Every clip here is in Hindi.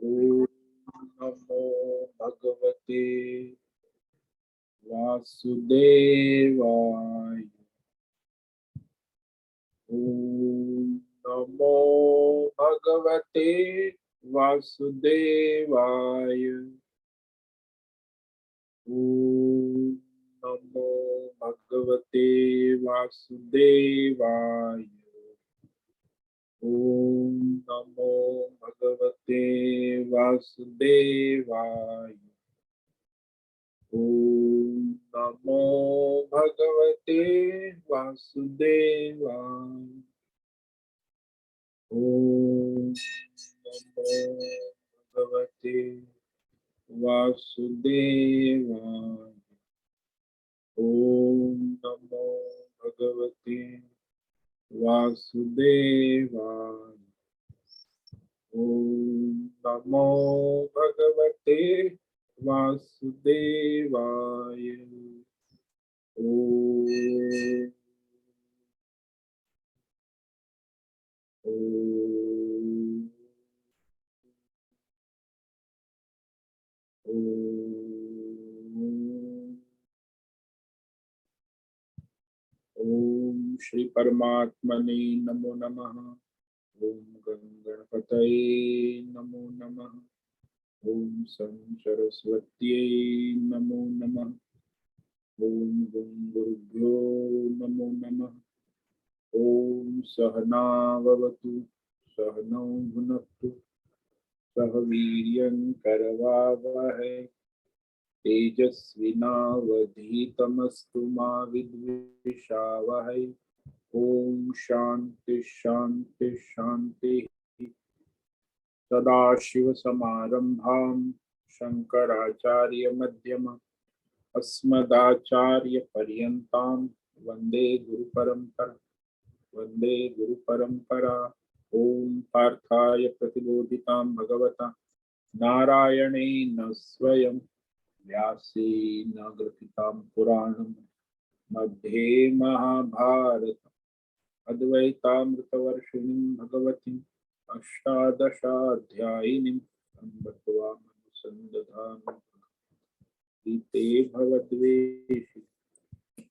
ओम नमो भगवते वासुदेवाय। ओम नमो भगवते वासुदेवाय। ओम नमो भगवते वासुदेवाय। ओम नमो भगवते वासुदेवाय। ओम नमो भगवते वासुदेवाय। ओम नमो भगवते वासुदेवाय। ओम नमो भगवते वासुदेवाय। ओम नमो भगवते वासुदेवाय। ओम ओम श्री परमात्मने नमो नमः। ओम गणपतये नमो नमः। ओम सं सरस्वत्यै नमो नमः। ओम गं गुरुभ्यो नमो नमः। ओम सहना भवतु सहनौ भुनक्तु सह वीर्यं करवावहै तेजस्विनावधीतमस्तु मा विद्विषावहै। ओम शांति शांति शांति। सदाशिवसमारम्भां शंकराचार्यमध्यमाम् अस्मदाचार्यपर्यन्तां वन्दे गुरुपरम्परा। वन्दे गुरुपरम्परा। ओम पार्थाय प्रतिबोधितां भगवता नारायणेन स्वयं व्यासेन ग्रथितां पुराणं मध्ये महाभारत अद्वैतामृतवर्षिणीं भगवतीम् अष्टादशाध्यायिनीं सम्बद्ध्वा गीते भवद्वेषि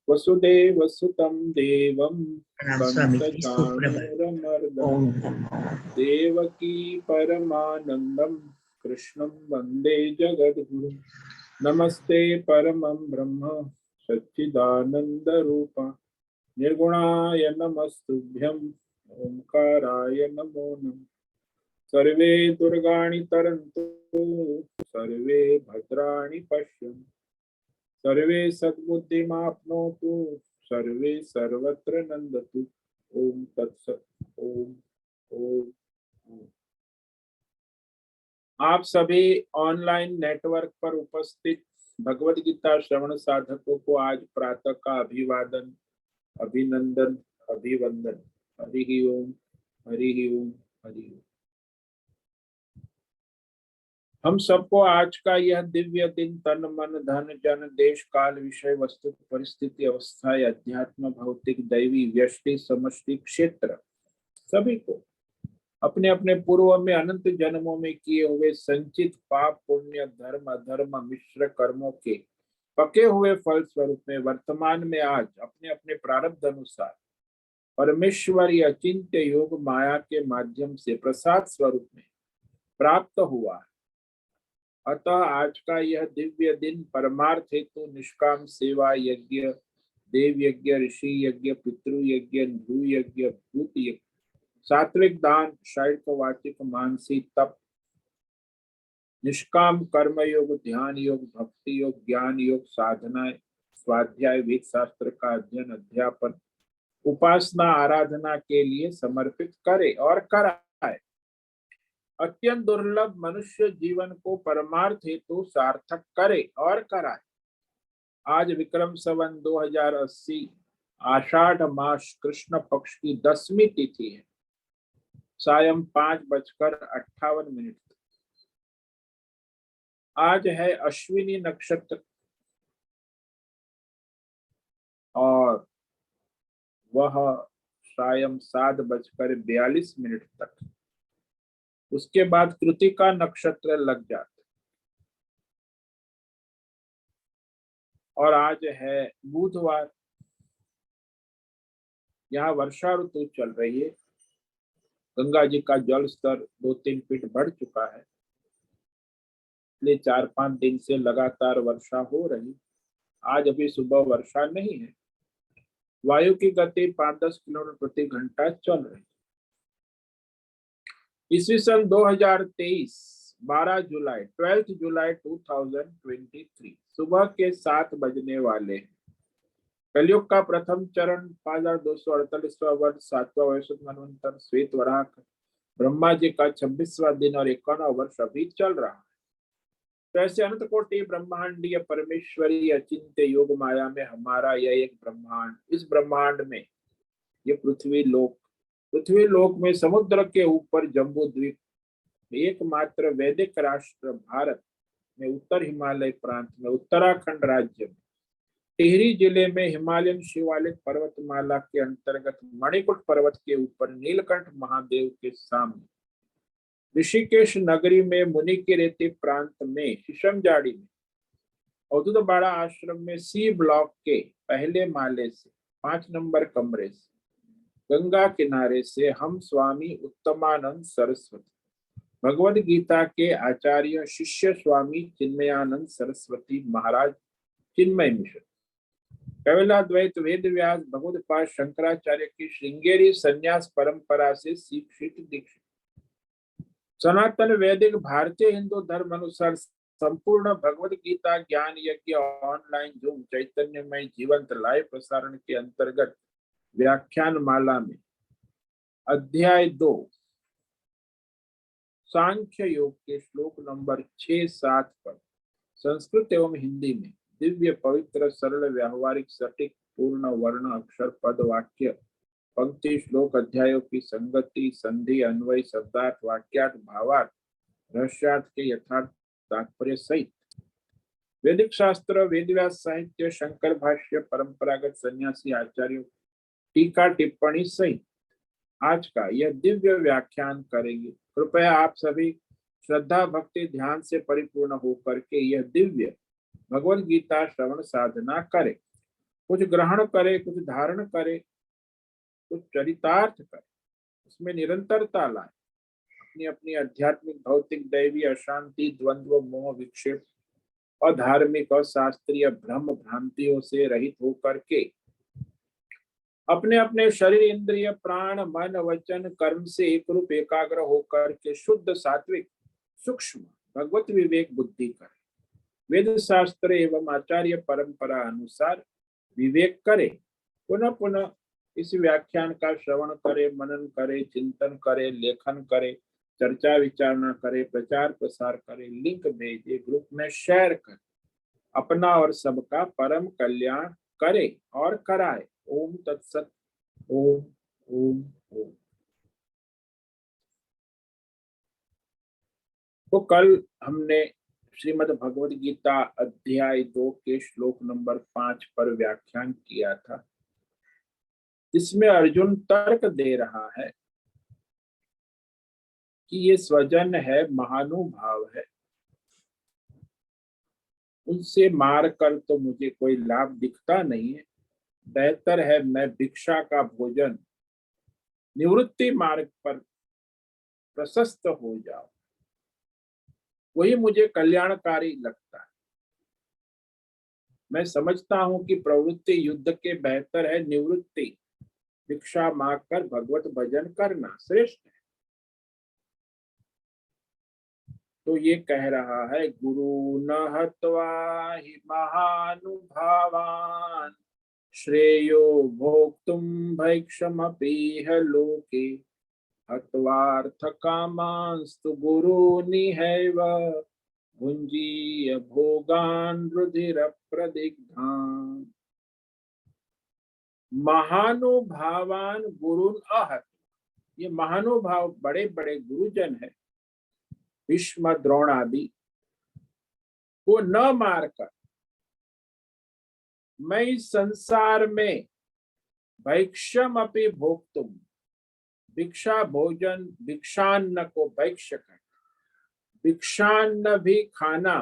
वसुदेवसुतं देवं प्रणाम स्वामी जी, सुप्रभात। कंसचाणूरमर्दनं ओम नमो देवकी परमानन्दं कृष्णं वन्दे जगद्गुरुं। नमस्ते परमं ब्रह्म सच्चिदानन्दरूपा निर्गुणाय नमस्तुभ्यं ओंकाराय नमो नमः। सर्वे दुर्गाणि तरन्तु सर्वे भद्राणि पश्यन्तु सर्वे सद्बुद्धिमाप्नोतु सर्वे सर्वत्र नन्दतु। ओम तत्सत्। ओम ओम ओम। आप सभी ऑनलाइन नेटवर्क पर उपस्थित भगवत गीता श्रवण साधकों को आज प्रातः का अभिवादन अभिनंदन अभिवंदन। हरि ओम हरि ओम हरि ओम। हम सबको आज का यह दिव्य दिन तन मन धन जन देश काल विषय वस्तु परिस्थिति अवस्था अध्यात्म भौतिक दैवी व्यष्टि समष्टि क्षेत्र सभी को अपने अपने पूर्व में अनंत जन्मों में किए हुए संचित पाप पुण्य धर्म अधर्म मिश्र कर्मों के पके हुए फल स्वरूप में वर्तमान में आज अपने अपने प्रारब्ध अनुसार परमेश्वरी अचिंत्य योग माया के माध्यम से प्रसाद स्वरूप में प्राप्त हुआ है। अतः आज का यह दिव्य दिन परमार्थ हेतु निष्काम सेवा यज्ञ देव यज्ञ ऋषि यज्ञ पितृ यज्ञ भू यज्ञ भूत यज्ञ सात्विक दान शारीरिक वाचिक मानसिक तप निष्काम कर्म योग ध्यान योग भक्ति योग ज्ञान योग साधना स्वाध्याय वेद शास्त्र का अध्ययन अध्यापन उपासना आराधना के लिए समर्पित करे और कराए। अत्यंत दुर्लभ मनुष्य जीवन को परमार्थ हेतु सार्थक करे और कराए। आज विक्रम संवत 2080 आषाढ़ मास कृष्ण पक्ष की 10वीं तिथि है। सायं 5:58 आज है अश्विनी नक्षत्र और वह सायं 7:42 तक उसके बाद कृतिका नक्षत्र लग जाता। और आज है बुधवार, यहाँ वर्षा ऋतु चल रही है। गंगा जी का जल स्तर 2-3 फीट बढ़ चुका है, इसलिए 4-5 दिन से लगातार वर्षा हो रही। आज अभी सुबह वर्षा नहीं है। वायु की गति 5-10 किलोमीटर प्रति घंटा चल रही। ईस्वी सन 2023 12 जुलाई 12 जुलाई 2023 सुबह के 7 बजने वाले हैं। कलयुग का प्रथम चरण 5248वां वर्ष 7वां वैवस्वत मनवंतर श्वेत वराह ब्रह्मा जी का 26वां दिन और 51वां वर्ष अभी चल रहा है। तो ऐसे अनंत कोटि ब्रह्मांडीय परमेश्वरी अचिंत्य योग माया में हमारा यह एक ब्रह्मांड, इस ब्रह्मांड में ये पृथ्वी लोक में समुद्र के ऊपर जम्बू द्वीप एकमात्र वैदिक राष्ट्र भारत में उत्तर हिमालय प्रांत में उत्तराखंड राज्य में टिहरी जिले में हिमालयन शिवालिक पर्वतमाला के अंतर्गत मणिकुट पर्वत के ऊपर नीलकंठ महादेव के सामने ऋषिकेश नगरी में मुनि के रेती प्रांत में शीशमजाड़ी में अवधूत बाड़ा आश्रम में सी ब्लॉक के पहले माले से 5 नंबर कमरे से गंगा किनारे से हम स्वामी उत्तमानंद सरस्वती भगवद गीता के आचार्य शिष्य स्वामी चिन्मयानंद सरस्वती महाराज चिन्मय मिशन कैवलाद्वैत वेद व्यास भगवद पाद शंकराचार्य की श्रृंगेरी संन्यास परंपरा से शिक्षित दीक्षित सनातन वैदिक भारतीय हिंदू धर्म अनुसार संपूर्ण भगवद गीता ज्ञान यज्ञ ऑनलाइन जूम चैतन्यमय जीवंत लाइव प्रसारण के अंतर्गत व्याख्यान माला में अध्याय 2 सांख्य योग के श्लोक नंबर 6-7 पर संस्कृत एवं हिंदी में दिव्य पवित्र सरल व्यावहारिक सटीक पूर्ण वर्ण अक्षर पद वाक्य पंक्ति श्लोक अध्यायों की संगति संधि अन्वय शब्दार्थ वाक्यार्थ भावार्थ रहस्यार्थ के यथार्थ तात्पर्य सहित वैदिक शास्त्र वेदव्यास साहित्य शंकर भाष्य परंपरागत सन्यासी आचार्यों टीका टिप्पणी सहित आज का यह दिव्य व्याख्यान करेंगे। कृपया आप सभी श्रद्धा भक्ति ध्यान से परिपूर्ण होकर के यह दिव्य भगवद गीता श्रवण साधना करे। कुछ ग्रहण करे, कुछ धारण करे, कुछ चरितार्थ करे, उसमें निरंतरता लाए, अपनी अपनी आध्यात्मिक भौतिक दैवी अशांति द्वंद्व मोह विक्षेप और धार्मिक और शास्त्रीय भ्रम भ्रांतियों से रहित होकर के अपने अपने शरीर इंद्रिय प्राण मन वचन कर्म से एक रूप एकाग्र होकर के शुद्ध सात्विक सूक्ष्म भगवत विवेक बुद्धि करे। वेद शास्त्र एवं आचार्य परंपरा अनुसार विवेक करे। पुनः पुनः इस व्याख्यान का श्रवण करे, मनन करे, चिंतन करे, लेखन करे, चर्चा विचारणा करे, प्रचार प्रसार करे, लिंक भेजे, ग्रुप में शेयर करे, अपना और सबका परम कल्याण करे और कराए। ओम तत्सत। ओम ओम ओम। तो कल हमने श्रीमद् भगवद गीता अध्याय 2 के श्लोक नंबर 5 पर व्याख्यान किया था, जिसमें अर्जुन तर्क दे रहा है कि ये स्वजन है, महानुभाव है, उनसे मार कर तो मुझे कोई लाभ दिखता नहीं है। बेहतर है मैं भिक्षा का भोजन निवृत्ति मार्ग पर प्रशस्त हो जाऊं, वही मुझे कल्याणकारी लगता है। मैं समझता हूं कि प्रवृत्ति युद्ध के बेहतर है निवृत्ति भिक्षा मांग कर भगवत भजन करना श्रेष्ठ है। तो ये कह रहा है गुरु न हत्वा हि महानुभावान श्रेयो भोक्तुम भैक्षमपीह लोके हत्वार्थ कामांस्तु गुरूनिहैव भुञ्जीय भोगान् रुधिर प्रदिग्धान्। महानुभावान गुरुन अहत, ये महानुभाव बड़े बड़े गुरुजन है भीष्म द्रोण आदि को न मारकर मैं इस संसार में भैक्षम अपि भोक्तुम भिक्षा भोजन, भिक्षान्न को भैक्ष कहते, भिक्षान्न भी खाना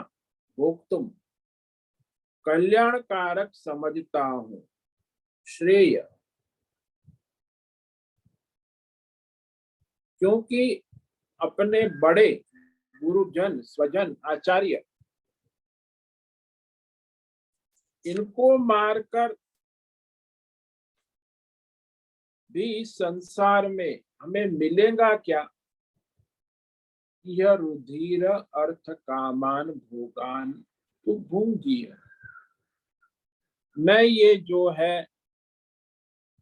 भोक्तुम कल्याणकारक समझता हूं, श्रेय, क्योंकि अपने बड़े गुरुजन, स्वजन, आचार्य, इनको मारकर भी संसार में हमें मिलेगा क्या? यह रुधिर अर्थ कामान भोगान तो भूंगी। मैं ये जो है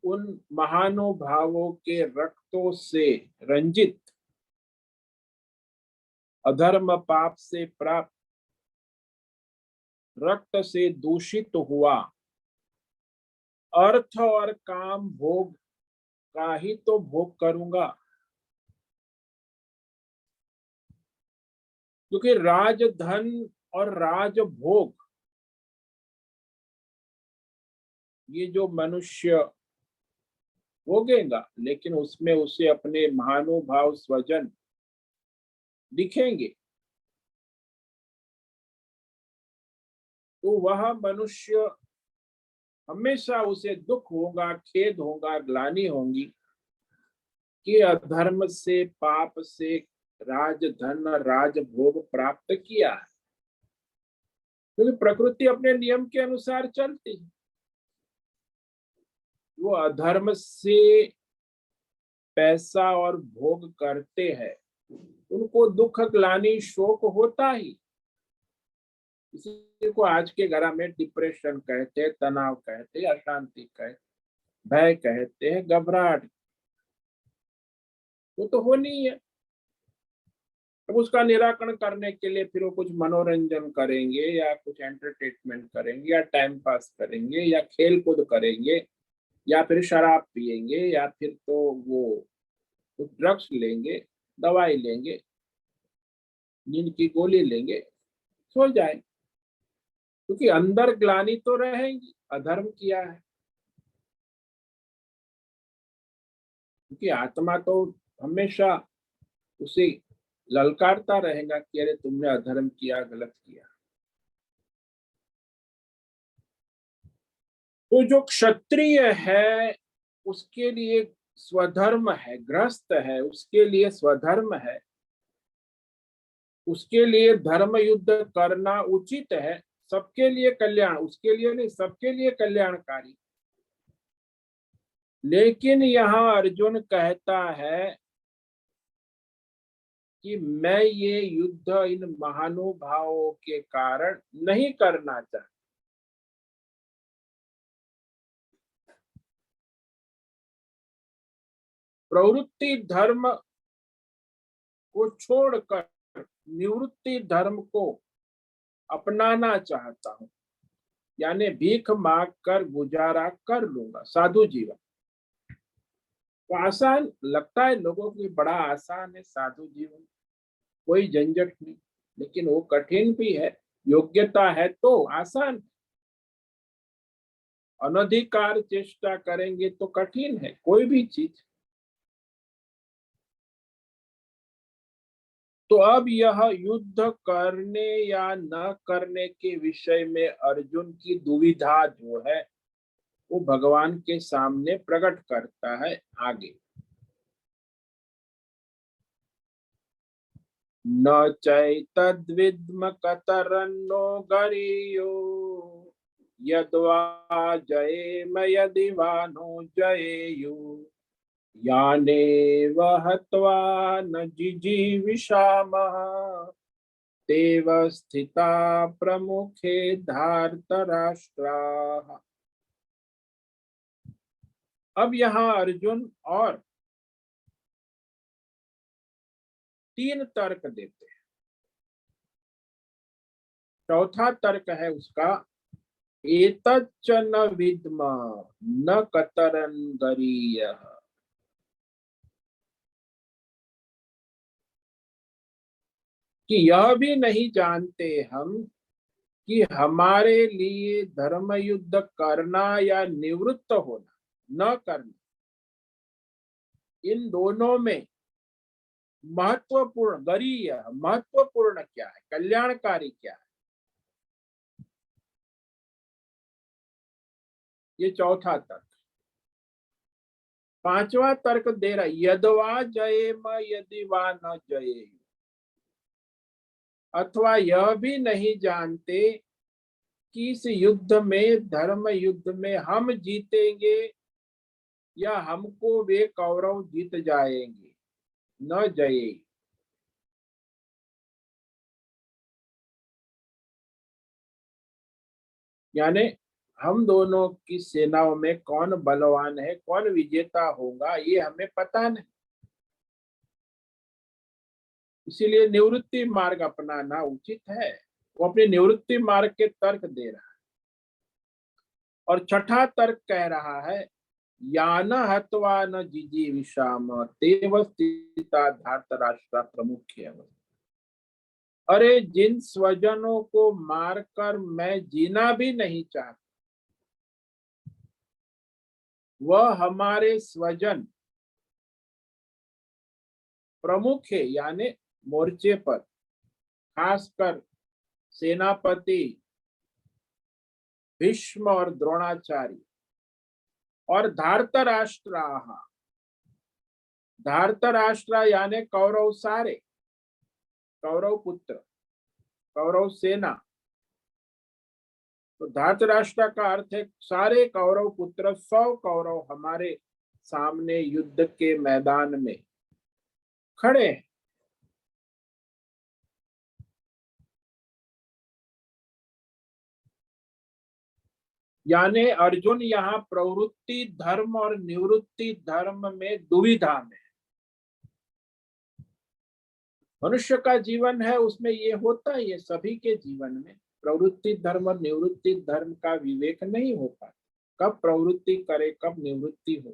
उन महानुभावों के रक्तों से रंजित, अधर्म पाप से प्राप्त, रक्त से दूषित हुआ अर्थ और काम भोग का ही तो भोग करूंगा, क्योंकि राजधन और राजभोग ये जो मनुष्य भोगेगा, लेकिन उसमें उसे अपने महानुभाव स्वजन दिखेंगे, तो वह मनुष्य हमेशा उसे दुख होगा, खेद होगा, ग्लानि होगी कि अधर्म से, पाप से राजधन, राजभोग प्राप्त किया है। क्योंकि प्रकृति अपने नियम के अनुसार चलती है। वो अधर्म से पैसा और भोग करते हैं, उनको दुख, ग्लानि, शोक होता ही। इसी को आज के घर में डिप्रेशन कहते हैं, तनाव कहते हैं, अशांति कहते, भय कहते हैं, घबराहट, वो तो होनी ही है। अब उसका निराकरण करने के लिए फिर वो कुछ मनोरंजन करेंगे, या कुछ एंटरटेनमेंट करेंगे, या टाइम पास करेंगे, या खेल कूद करेंगे, या फिर शराब पिएंगे, या फिर तो वो ड्रग्स लेंगे, दवाई लेंगे, नींद की गोली लेंगे, सो जाए, क्योंकि अंदर ग्लानि तो रहेगी, अधर्म किया है। क्योंकि आत्मा तो हमेशा उसे ललकारता रहेगा कि अरे तुमने अधर्म किया, गलत किया। तो जो क्षत्रिय है उसके लिए स्वधर्म है, गृहस्थ है उसके लिए स्वधर्म है, उसके लिए धर्म युद्ध करना उचित है, सबके लिए कल्याण, उसके लिए नहीं, सबके लिए कल्याणकारी। लेकिन यहाँ अर्जुन कहता है कि मैं ये युद्ध इन महानुभावों के कारण नहीं करना चाहता। प्रवृत्ति धर्म को छोड़कर निवृत्ति धर्म को अपनाना चाहता हूं, यानी भीख मांग कर गुजारा कर लूंगा, साधु जीवन। तो आसान लगता है लोगों को, बड़ा आसान है साधु जीवन, कोई झंझट नहीं, लेकिन वो कठिन भी है। योग्यता है तो आसान, अनधिकार चेष्टा करेंगे तो कठिन है कोई भी चीज। तो अब यह युद्ध करने या न करने के विषय में अर्जुन की दुविधा जो है वो भगवान के सामने प्रकट करता है आगे। न चैतद्विद्म कतरन्नो गरीयो यद्वा जयेम यदि वा नो जयेयु यानेव हत्वा न जिजीविषामः तेव स्थिता प्रमुखे धार्तराष्ट्राः। अब यहाँ अर्जुन और 3 तर्क देते हैं। चौथा तर्क है उसका, एतच्च न विद्म न कतरन गरीयः, कि यह भी नहीं जानते हम कि हमारे लिए धर्म युद्ध करना या निवृत्त होना, न करना, इन दोनों में महत्वपूर्ण गरीय महत्वपूर्ण क्या है, कल्याणकारी क्या है, ये चौथा तर्क। पांचवा तर्क दे रहा, यदवा जयेम यदि वा न जये, अथवा यह भी नहीं जानते कि इस युद्ध में, धर्म युद्ध में हम जीतेंगे या हमको वे कौरव जीत जाएंगे, न जये। यानी हम दोनों की सेनाओं में कौन बलवान है, कौन विजेता होगा, ये हमें पता नहीं। इसीलिए निवृत्ति मार्ग अपनाना उचित है। वो अपने निवृत्ति मार्ग के तर्क दे रहा है। और छठा तर्क कह रहा है, यान हत्वा न जिजीविषाम तेव स्थिता धार्तराष्ट्र प्रमुख्य। अरे जिन स्वजनों को मारकर मैं जीना भी नहीं चाहता, वह हमारे स्वजन प्रमुख है, यानी मोर्चे पर, खासकर सेनापति भीष्म और द्रोणाचार्य और धार्तराष्ट्राः, धार्तराष्ट्र यानी कौरव सारे, कौरव पुत्र, कौरव सेना। तो धार्तराष्ट्र का अर्थ है सारे कौरव पुत्र, 100 कौरव हमारे सामने युद्ध के मैदान में खड़े हैं। यानी अर्जुन यहाँ प्रवृत्ति धर्म और निवृत्ति धर्म में दुविधा में। मनुष्य का जीवन है, उसमें ये होता ही है, सभी के जीवन में प्रवृत्ति धर्म और निवृत्ति धर्म का विवेक नहीं हो पाता, कब प्रवृत्ति करे कब निवृत्ति हो।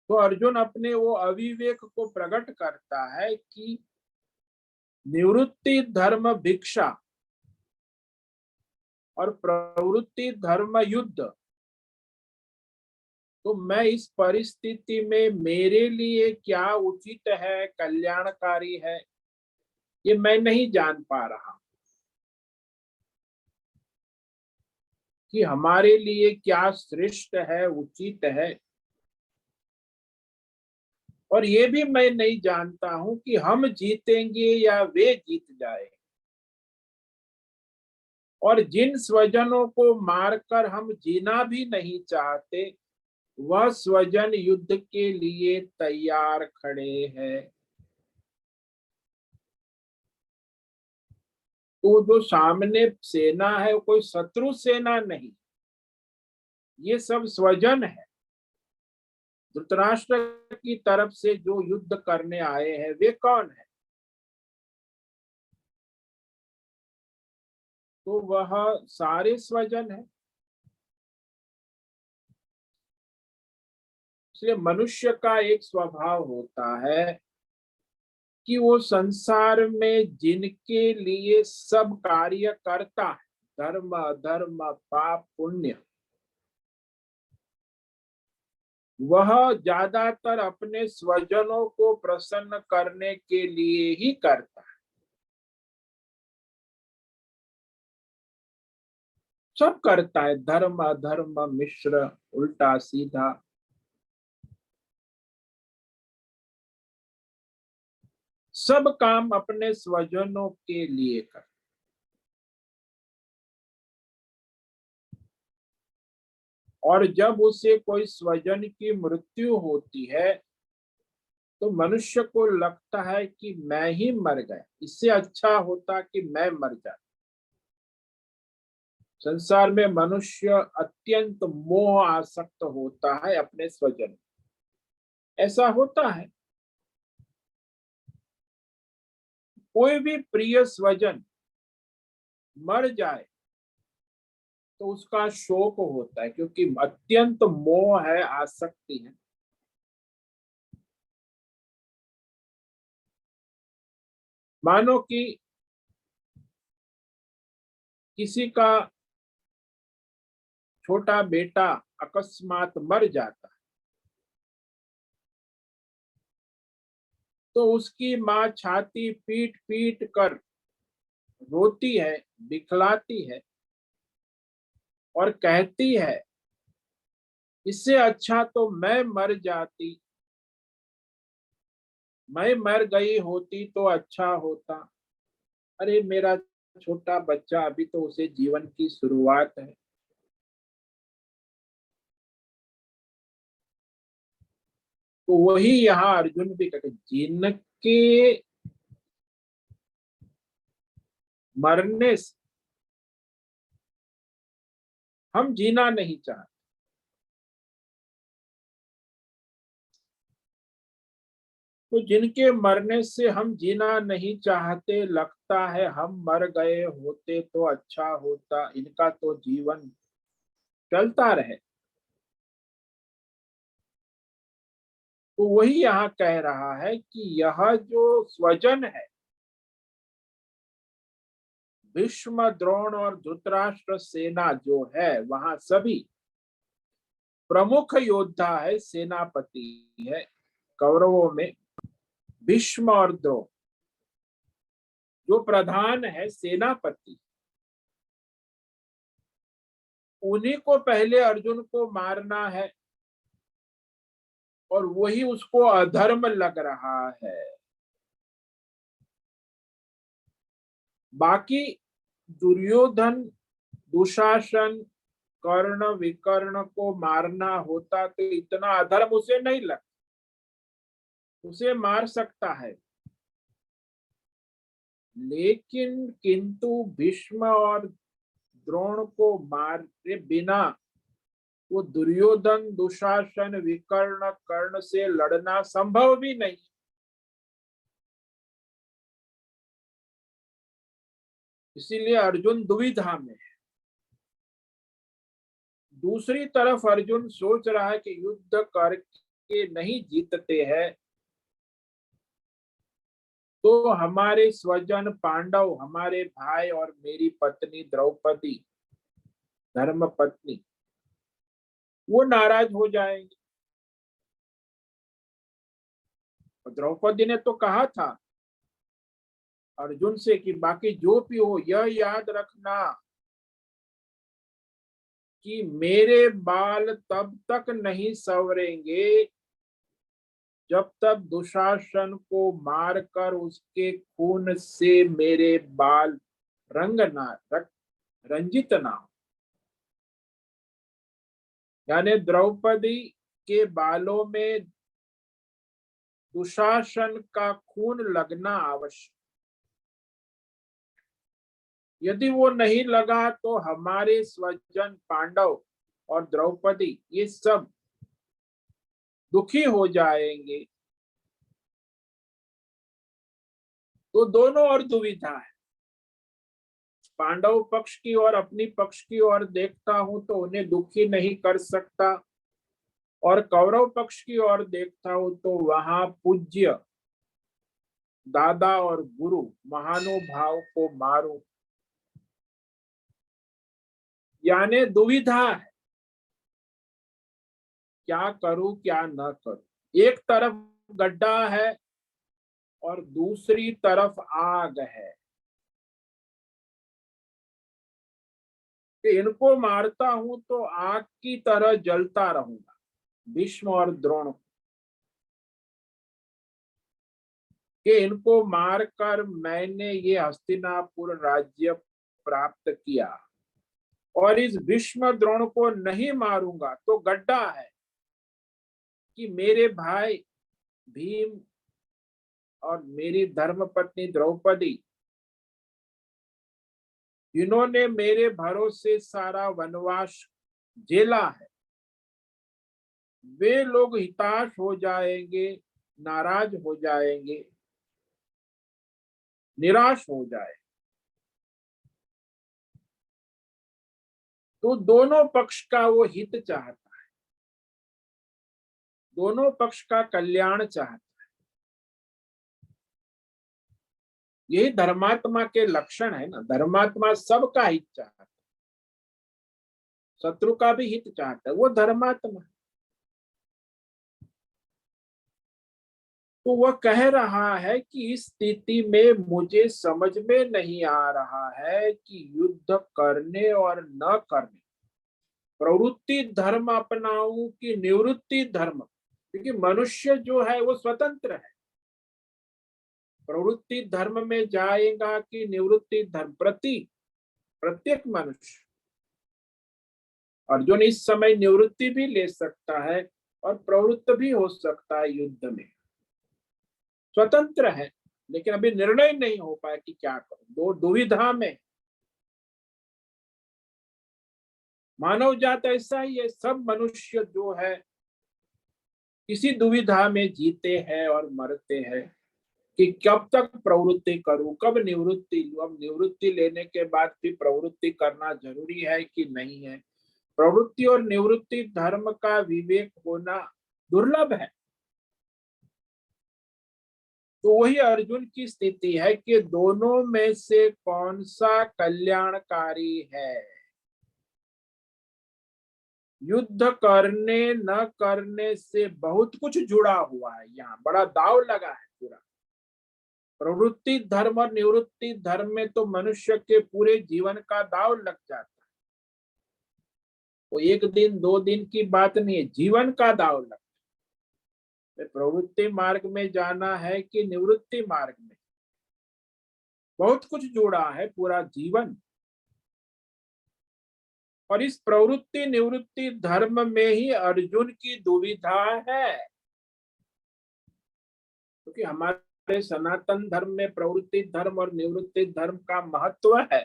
तो अर्जुन अपने वो अविवेक को प्रकट करता है कि निवृत्ति धर्म भिक्षा और प्रवृत्ति धर्म युद्ध, तो मैं इस परिस्थिति में मेरे लिए क्या उचित है, कल्याणकारी है, ये मैं नहीं जान पा रहा कि हमारे लिए क्या श्रेष्ठ है, उचित है। और ये भी मैं नहीं जानता हूं कि हम जीतेंगे या वे जीत जाए। और जिन स्वजनों को मारकर हम जीना भी नहीं चाहते, वह स्वजन युद्ध के लिए तैयार खड़े हैं। तो जो सामने सेना है वो कोई शत्रु सेना नहीं, ये सब स्वजन है। धृतराष्ट्र की तरफ से जो युद्ध करने आए हैं वे कौन है? तो वह सारे स्वजन है। इसलिए मनुष्य का एक स्वभाव होता है कि वो संसार में जिनके लिए सब कार्य करता है, धर्म अधर्म पाप पुण्य, वह ज्यादातर अपने स्वजनों को प्रसन्न करने के लिए ही करता है। सब करता है, धर्म अधर्म मिश्र उल्टा सीधा, सब काम अपने स्वजनों के लिए कर। और जब उसे कोई स्वजन की मृत्यु होती है तो मनुष्य को लगता है कि मैं ही मर गया, इससे अच्छा होता कि मैं मर जाता। संसार में मनुष्य अत्यंत मोह आसक्त होता है अपने स्वजन, ऐसा होता है। कोई भी प्रिय स्वजन मर जाए तो उसका शोक होता है, क्योंकि अत्यंत मोह है, आसक्ति है। मानो कि किसी का छोटा बेटा अकस्मात मर जाता है तो उसकी माँ छाती पीट पीट कर रोती है, दिखलाती है और कहती है इससे अच्छा तो मैं मर जाती, मैं मर गई होती तो अच्छा होता। अरे मेरा छोटा बच्चा, अभी तो उसे जीवन की शुरुआत है। तो वही यहाँ अर्जुन भी कहते, जिनके मरने से हम जीना नहीं चाहते, तो जिनके मरने से हम जीना नहीं चाहते, लगता है हम मर गए होते तो अच्छा होता, इनका तो जीवन चलता रहे। तो वही यहाँ कह रहा है कि यह जो स्वजन है, भीष्म द्रोण और धृतराष्ट्र सेना जो है, वहां सभी प्रमुख योद्धा है, सेनापति है कौरवों में। भीष्म और द्रोण जो प्रधान है, सेनापति, उन्हीं को पहले अर्जुन को मारना है, और वही उसको अधर्म लग रहा है। बाकी दुर्योधन, दुशासन, कर्ण, विकर्ण को मारना होता तो इतना अधर्म उसे नहीं लग, उसे मार सकता है। लेकिन किंतु भीष्म और द्रोण को मारे बिना वो दुर्योधन, दुशासन, विकर्ण, कर्ण से लड़ना संभव भी नहीं। इसीलिए अर्जुन दुविधा में है। दूसरी तरफ अर्जुन सोच रहा है कि युद्ध करके नहीं जीतते हैं तो हमारे स्वजन पांडव, हमारे भाई और मेरी पत्नी द्रौपदी, धर्म पत्नी, वो नाराज हो जाएंगे। और द्रौपदी ने तो कहा था अर्जुन से कि बाकी जो भी हो, यह याद रखना कि मेरे बाल तब तक नहीं संवरेंगे जब तक दुशासन को मारकर उसके खून से मेरे बाल रंग ना रंजित ना हो। यानी द्रौपदी के बालों में दुशासन का खून लगना आवश्यक। यदि वो नहीं लगा तो हमारे स्वजन पांडव और द्रौपदी ये सब दुखी हो जाएंगे। तो दोनों और दुविधा है। पांडव पक्ष की और अपनी पक्ष की ओर देखता हूं तो उन्हें दुखी नहीं कर सकता, और कौरव पक्ष की ओर देखता हूं तो वहां पूज्य दादा और गुरु महानुभाव को मारूं। यानी दुविधा है, क्या करूं क्या न करूं। एक तरफ गड्ढा है और दूसरी तरफ आग है। कि इनको मारता हूं तो आग की तरह जलता रहूंगा, भीष्म और द्रोण, कि इनको मारकर मैंने ये हस्तिनापुर राज्य प्राप्त किया, और इस भीष्म द्रोण को नहीं मारूंगा तो गड्ढा है कि मेरे भाई भीम और मेरी धर्मपत्नी द्रौपदी, जिन्होंने मेरे भरोसे सारा वनवास झेला है, वे लोग हिताश हो जाएंगे, नाराज हो जाएंगे, निराश हो जाए। तो दोनों पक्ष का वो हित चाहता है, दोनों पक्ष का कल्याण चाहता है। यही धर्मात्मा के लक्षण है ना। धर्मात्मा सबका हित चाहता है, शत्रु का भी हित चाहता है, वो धर्मात्मा। तो वह कह रहा है कि इस स्थिति में मुझे समझ में नहीं आ रहा है कि युद्ध करने और न करने, प्रवृत्ति धर्म अपनाऊं कि निवृत्ति धर्म, क्योंकि मनुष्य जो है वो स्वतंत्र है। प्रवृत्ति धर्म में जाएगा कि निवृत्ति धर्म, प्रत्येक मनुष्य। अर्जुन इस समय निवृत्ति भी ले सकता है और प्रवृत्त भी हो सकता है, युद्ध में स्वतंत्र है, लेकिन अभी निर्णय नहीं हो पाया कि क्या करूं, दो दुविधा में। मानव जात ऐसा ही है, सब मनुष्य जो है इसी दुविधा में जीते हैं और मरते हैं कि कब तक प्रवृत्ति करूं, कब निवृत्ति लूं। अब निवृत्ति लेने के बाद भी प्रवृत्ति करना जरूरी है कि नहीं है। प्रवृत्ति और निवृत्ति धर्म का विवेक होना दुर्लभ है। तो वही अर्जुन की स्थिति है कि दोनों में से कौन सा कल्याणकारी है। युद्ध करने न करने से बहुत कुछ जुड़ा हुआ है, यहाँ बड़ा दाव लगा है पूरा। प्रवृत्ति धर्म और निवृत्ति धर्म में तो मनुष्य के पूरे जीवन का दाव लग जाता है। वो एक दिन दो दिन की बात नहीं है, जीवन का दाव लगता है। प्रवृत्ति मार्ग में जाना है कि निवृत्ति मार्ग में, बहुत कुछ जुड़ा है पूरा जीवन। और इस प्रवृत्ति निवृत्ति धर्म में ही अर्जुन की दुविधा है, क्योंकि हमारे सनातन धर्म में प्रवृत्ति धर्म और निवृत्ति धर्म का महत्व है।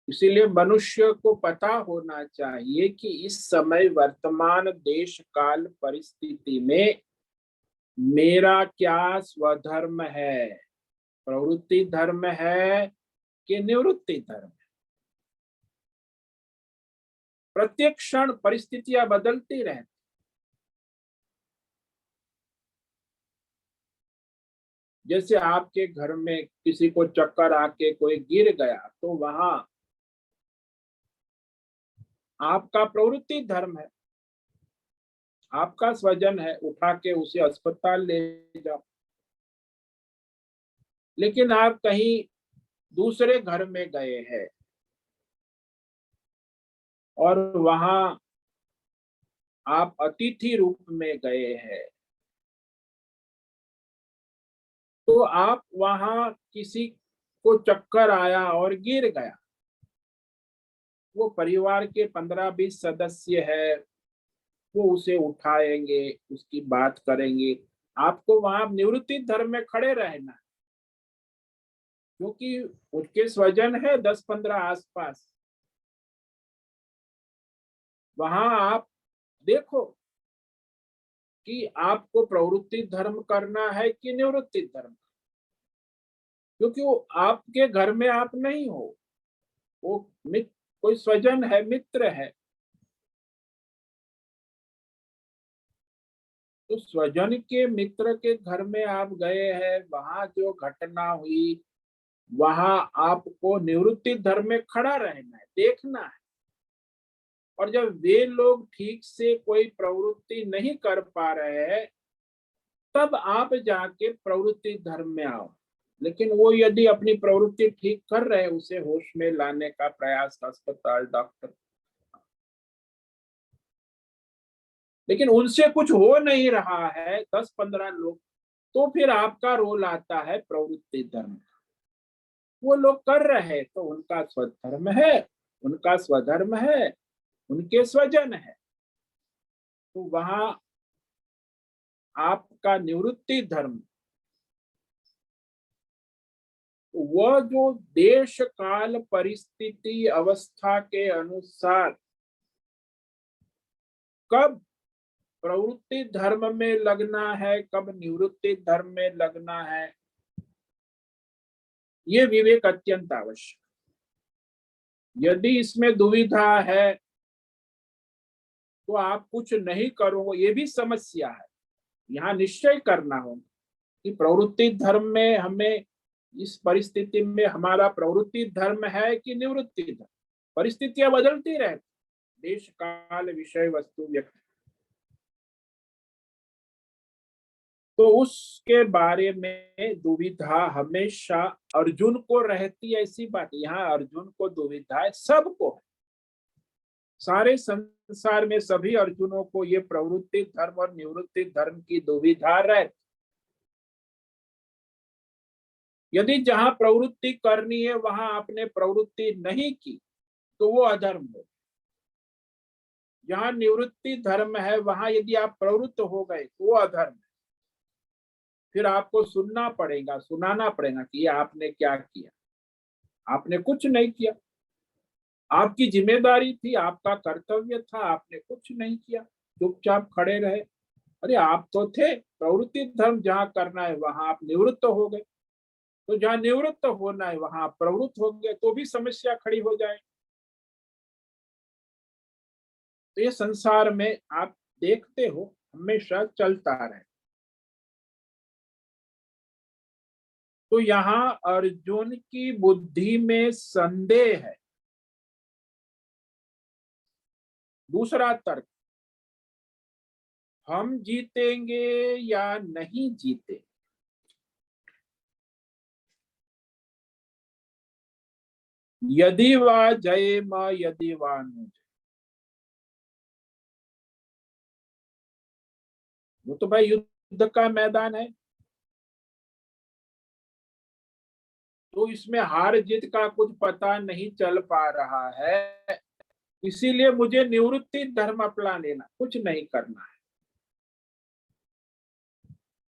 इसीलिए मनुष्य को पता होना चाहिए कि इस समय वर्तमान देश काल परिस्थिति में मेरा क्या स्वधर्म है, प्रवृत्ति धर्म है कि निवृत्ति धर्म है। प्रत्येक क्षण परिस्थितियां बदलती रहती। जैसे आपके घर में किसी को चक्कर आके कोई गिर गया तो वहां आपका प्रवृत्ति धर्म है, आपका स्वजन है, उठा के उसे अस्पताल ले जाओ। लेकिन आप कहीं दूसरे घर में गए हैं और वहां आप अतिथि रूप में गए हैं, तो आप वहां किसी को चक्कर आया और गिर गया, वो परिवार के 15-20 सदस्य है, वो उसे उठाएंगे, उसकी बात करेंगे। आपको वहां निवृत्ति धर्म में खड़े रहना है, क्योंकि उसके स्वजन है 10-15 आसपास। वहां आप देखो कि आपको प्रवृत्ति धर्म करना है कि निवृत्ति धर्म, क्योंकि वो आपके घर में आप नहीं हो, वो कोई स्वजन है, मित्र है। तो स्वजन के मित्र के घर में आप गए हैं, वहां जो घटना हुई वहां आपको निवृत्ति धर्म में खड़ा रहना है, देखना है। और जब वे लोग ठीक से कोई प्रवृत्ति नहीं कर पा रहे हैं, तब आप जाके प्रवृत्ति धर्म में आओ। लेकिन वो यदि अपनी प्रवृत्ति ठीक कर रहे, उसे होश में लाने का प्रयास अस्पताल, डॉक्टर, लेकिन उनसे कुछ हो नहीं रहा है 10-15 लोग, तो फिर आपका रोल आता है प्रवृत्ति धर्म का। वो लोग कर रहे तो उनका स्वधर्म है, उनका स्वधर्म है, उनके स्वजन है, तो वहां आपका निवृत्ति धर्म, वह जो देश काल परिस्थिति अवस्था के अनुसार कब प्रवृत्ति धर्म में लगना है, कब निवृत्ति धर्म में लगना है, ये विवेक अत्यंत आवश्यक। यदि इसमें दुविधा है तो आप कुछ नहीं करोगे, ये भी समस्या है। यहाँ निश्चय करना होगा कि प्रवृत्ति धर्म में हमें, इस परिस्थिति में हमारा प्रवृत्ति धर्म है कि निवृत्ति धर्म। परिस्थितियां बदलती रहती, देश काल विषय वस्तु व्यक्ति, तो उसके बारे में दुविधा हमेशा अर्जुन को रहती है। ऐसी बात यहाँ अर्जुन को दुविधा है, सबको है। सारे संसार में सभी अर्जुनों को ये प्रवृत्ति धर्म और निवृत्ति धर्म की दुविधा रहती। यदि जहां प्रवृत्ति करनी है वहां आपने प्रवृत्ति नहीं की तो वो अधर्म हो। जहां निवृत्ति धर्म है वहां यदि आप प्रवृत्त हो गए तो वो अधर्म है। फिर आपको सुनना पड़ेगा, सुनाना पड़ेगा कि ये आपने क्या किया। आपने कुछ नहीं किया, आपकी जिम्मेदारी थी, आपका कर्तव्य था, आपने कुछ नहीं किया, चुपचाप खड़े रहे। अरे आप तो थे प्रवृत्ति धर्म, जहां करना है वहां आप निवृत्त हो गए, तो जहां निवृत्त होना है वहां आप प्रवृत्त हो गए, तो भी समस्या खड़ी हो जाए। तो ये संसार में आप देखते हो हमेशा चलता रहे। तो यहाँ अर्जुन की बुद्धि में संदेह है। दूसरा तर्क, हम जीतेंगे या नहीं जीते। यदि वा जयेम यदि वा नो जयेम। वो तो भाई युद्ध का मैदान है, तो इसमें हार जीत का कुछ पता नहीं चल पा रहा है, इसीलिए मुझे निवृत्ति धर्म अपना लेना, कुछ नहीं करना है।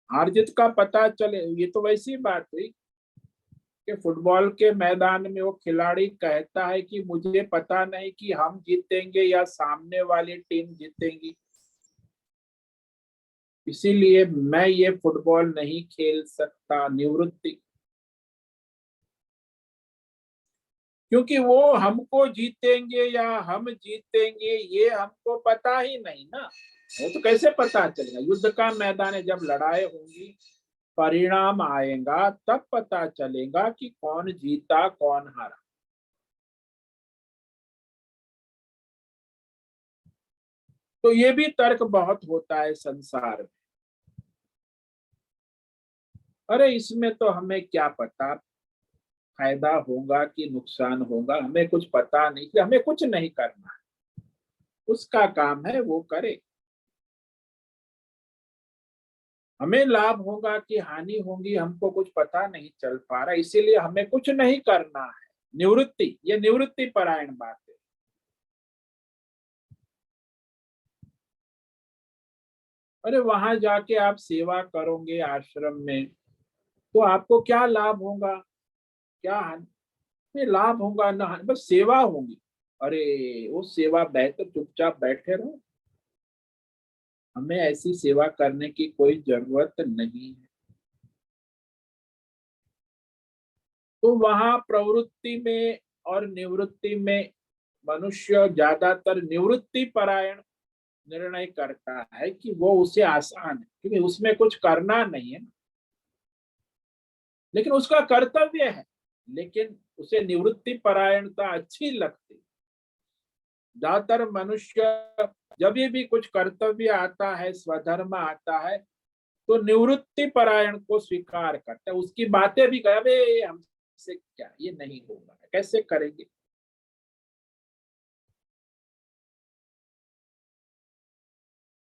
हार जीत का पता चले, ये तो वैसी बात हुई कि फुटबॉल के मैदान में वो खिलाड़ी कहता है कि मुझे पता नहीं कि हम जीतेंगे या सामने वाली टीम जीतेंगी, इसीलिए मैं ये फुटबॉल नहीं खेल सकता, निवृत्ति। क्योंकि वो हमको जीतेंगे या हम जीतेंगे ये हमको पता ही नहीं ना। वो तो कैसे पता चलेगा? युद्ध का मैदान है, जब लड़ाई होगी परिणाम आएगा तब पता चलेगा कि कौन जीता कौन हारा। तो ये भी तर्क बहुत होता है संसार में। अरे इसमें तो हमें क्या पता फायदा होगा कि नुकसान होगा, हमें कुछ पता नहीं, कि हमें कुछ नहीं करना है, उसका काम है वो करे। हमें लाभ होगा कि हानि होगी हमको कुछ पता नहीं चल पा रहा, इसीलिए हमें कुछ नहीं करना है। निवृत्ति, ये निवृत्ति परायण बात है। अरे वहां जाके आप सेवा करोगे आश्रम में तो आपको क्या लाभ होगा, क्या हानि? लाभ होगा ना हानि, बस सेवा होगी। अरे वो सेवा बेहतर चुपचाप बैठे रहो, हमें ऐसी सेवा करने की कोई जरूरत नहीं है। तो वहां प्रवृत्ति में और निवृत्ति में मनुष्य ज्यादातर निवृत्ति परायण निर्णय करता है कि वो उसे आसान है, क्योंकि उसमें कुछ करना नहीं है, लेकिन उसका कर्तव्य है, लेकिन उसे निवृत्ति परायणता अच्छी लगती। ज्यादातर मनुष्य जब भी कुछ कर्तव्य आता है, स्वधर्म आता है, तो निवृत्ति परायण को स्वीकार करता है। उसकी बातें भी कहे हमसे क्या, ये नहीं होगा, कैसे करेंगे।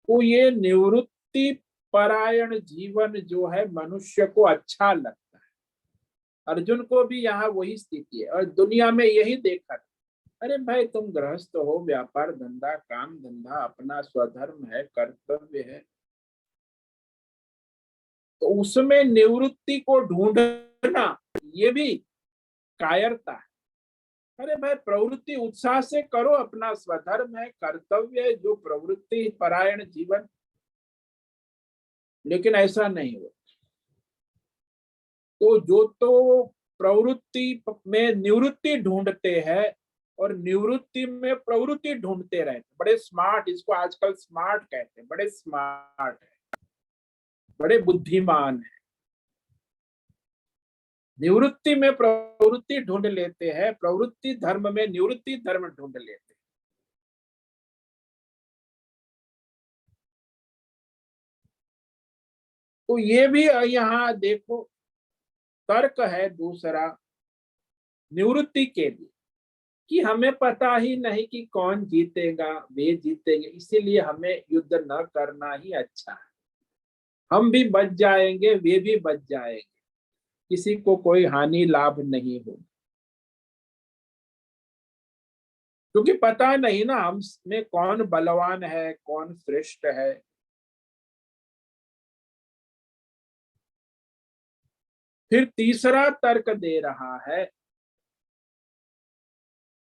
तो ये निवृत्ति परायण जीवन जो है मनुष्य को अच्छा लगता है। अर्जुन को भी यहाँ वही स्थिति है और दुनिया में यही देखा। अरे भाई तुम गृहस्थ हो, व्यापार धंधा काम धंधा अपना स्वधर्म है, कर्तव्य है, तो उसमें निवृत्ति को ढूंढना ये भी कायरता है। अरे भाई प्रवृत्ति उत्साह से करो, अपना स्वधर्म है, कर्तव्य है, जो प्रवृत्ति परायण जीवन। लेकिन ऐसा नहीं हो, तो जो तो प्रवृत्ति में निवृत्ति ढूंढते हैं और निवृत्ति में प्रवृत्ति ढूंढते रहते, बड़े स्मार्ट, इसको आजकल स्मार्ट कहते हैं, बड़े स्मार्ट है, बड़े बुद्धिमान है। निवृत्ति में प्रवृत्ति ढूंढ लेते हैं, प्रवृत्ति धर्म में निवृत्ति धर्म ढूंढ लेते हैं। तो ये भी यहाँ देखो तर्क है दूसरा निवृत्ति के लिए कि हमें पता ही नहीं कि कौन जीतेगा, वे जीतेंगे, इसीलिए हमें युद्ध न करना ही अच्छा है। हम भी बच जाएंगे, वे भी बच जाएंगे, किसी को कोई हानि लाभ नहीं हो, क्योंकि पता नहीं ना हम में कौन बलवान है, कौन श्रेष्ठ है। फिर तीसरा तर्क दे रहा है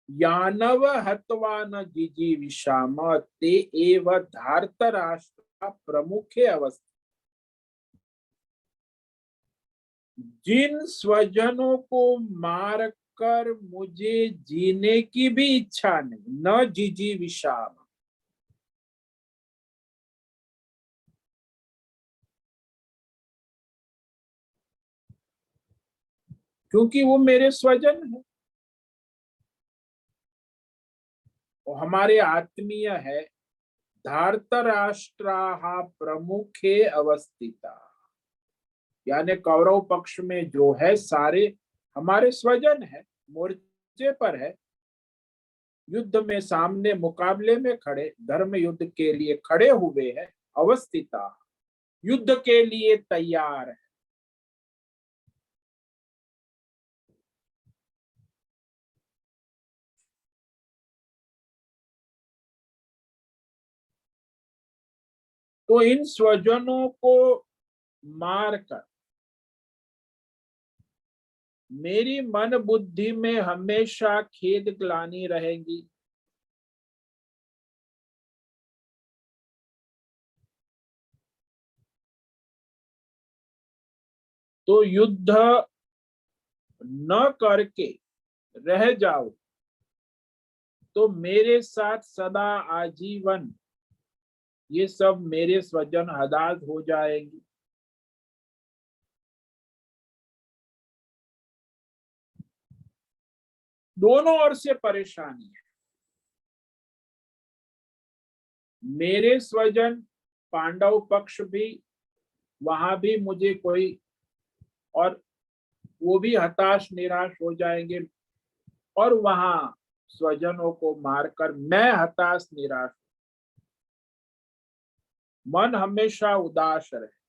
यानव हत्वा न जिजीविषाम ते एव धार्तराष्ट्र प्रमुखे अवस्था। जिन स्वजनों को मार कर मुझे जीने की भी इच्छा नहीं, न जिजीविषाम, क्योंकि वो मेरे स्वजन है, वो हमारे आत्मीय है। धार्तराष्ट्राः प्रमुखे अवस्थिता, यानी कौरव पक्ष में जो है सारे हमारे स्वजन है, मोर्चे पर है, युद्ध में सामने मुकाबले में खड़े, धर्म युद्ध के लिए खड़े हुए हैं, अवस्थिता, युद्ध के लिए तैयार है। तो इन स्वजनों को मारकर मेरी मन बुद्धि में हमेशा खेद ग्लानि रहेगी। तो युद्ध न करके रह जाओ तो मेरे साथ सदा आजीवन ये सब मेरे स्वजन हताश हो जाएंगे। दोनों ओर से परेशानी है। मेरे स्वजन पांडव पक्ष भी, वहां भी मुझे कोई, और वो भी हताश निराश हो जाएंगे, और वहां स्वजनों को मारकर मैं हताश निराश, मन हमेशा उदास रहे।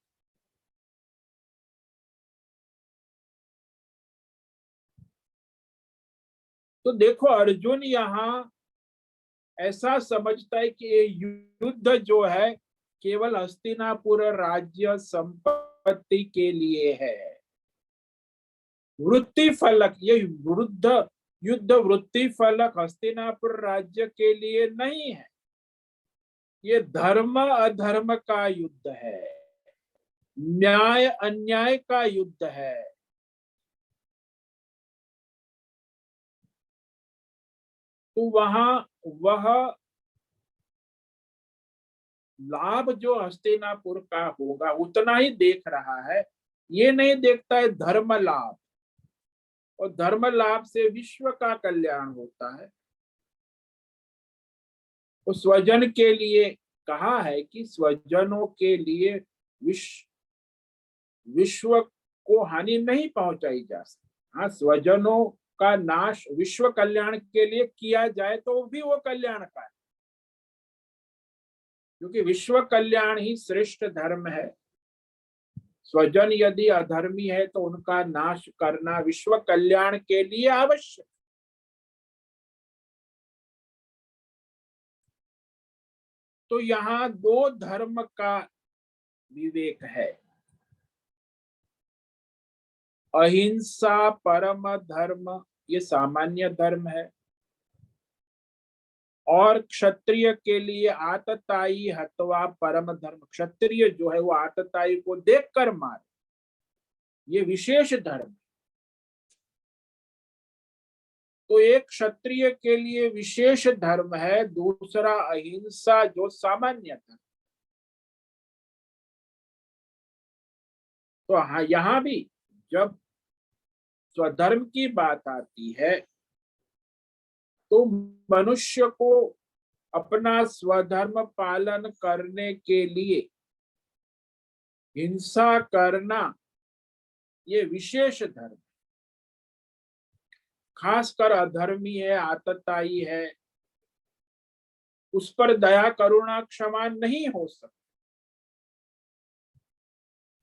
तो देखो अर्जुन यहाँ ऐसा समझता है कि ये युद्ध जो है केवल हस्तिनापुर राज्य संपत्ति के लिए है, वृत्ति फलक, ये वृद्ध युद्ध वृत्ति फलक हस्तिनापुर राज्य के लिए नहीं है। ये धर्म अधर्म का युद्ध है, न्याय अन्याय का युद्ध है। तो वहां वह लाभ जो हस्तिनापुर का होगा उतना ही देख रहा है, ये नहीं देखता है धर्म लाभ, और धर्म लाभ से विश्व का कल्याण होता है। उस स्वजन के लिए कहा है कि स्वजनों के लिए विश्व को हानि नहीं पहुंचाई जा सकती। हाँ, स्वजनों का नाश विश्व कल्याण के लिए किया जाए तो भी वो कल्याण का है, क्योंकि विश्व कल्याण ही श्रेष्ठ धर्म है। स्वजन यदि अधर्मी है तो उनका नाश करना विश्व कल्याण के लिए आवश्यक। तो यहाँ दो धर्म का विवेक है, अहिंसा परम धर्म ये सामान्य धर्म है, और क्षत्रिय के लिए आतताई हत्वा परम धर्म, क्षत्रिय जो है वो आतताई को देखकर मारे, ये विशेष धर्म। तो एक क्षत्रिय के लिए विशेष धर्म है, दूसरा अहिंसा जो सामान्य धर्म। तो हाँ, यहाँ भी जब स्वधर्म की बात आती है तो मनुष्य को अपना स्वधर्म पालन करने के लिए हिंसा करना ये विशेष धर्म, खासकर अधर्मी है, आतताई है, उस पर दया करुणा क्षमा नहीं हो सकती,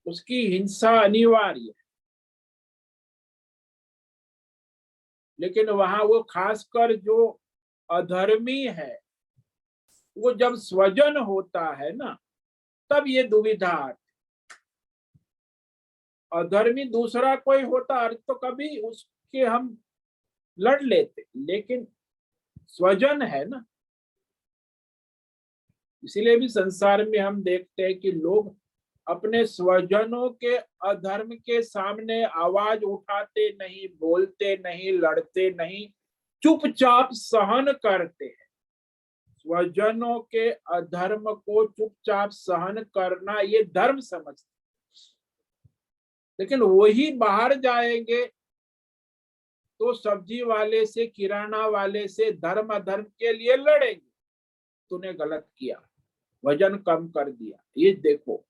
उसकी हिंसा अनिवार्य है। लेकिन वहां वो खासकर जो अधर्मी है, वो जब स्वजन होता है ना, तब ये दुविधा आती। अधर्मी दूसरा कोई होता अर्थ तो कभी उसके हम लड़ लेते, लेकिन स्वजन है ना। इसीलिए भी संसार में हम देखते हैं कि लोग अपने स्वजनों के अधर्म के सामने आवाज उठाते नहीं, बोलते नहीं, लड़ते नहीं, चुपचाप सहन करते हैं। स्वजनों के अधर्म को चुपचाप सहन करना ये धर्म समझते, लेकिन वही बाहर जाएंगे तो सब्जी वाले से, किराना वाले से धर्म अधर्म के लिए लड़ेंगे। तूने गलत किया, वजन कम कर दिया, ये देखो,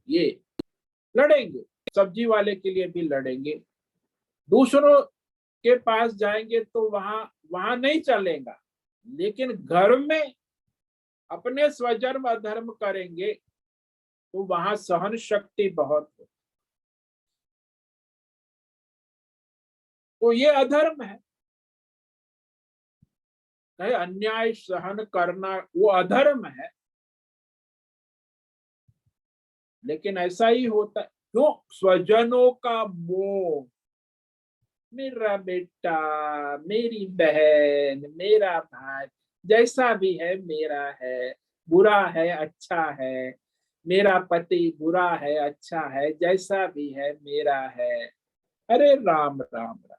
ये लड़ेंगे। सब्जी वाले के लिए भी लड़ेंगे। दूसरों के पास जाएंगे तो वहां वहां नहीं चलेगा, लेकिन घर में अपने स्वजन अधर्म करेंगे तो वहां सहन शक्ति बहुत हो। तो ये अधर्म है, कहे अन्याय सहन करना वो अधर्म है, लेकिन ऐसा ही होता है। क्यों? स्वजनों का मोह, मेरा बेटा, मेरी बहन, मेरा भाई, जैसा भी है मेरा है, बुरा है अच्छा है, मेरा पति बुरा है अच्छा है, जैसा भी है मेरा है। अरे राम राम राम।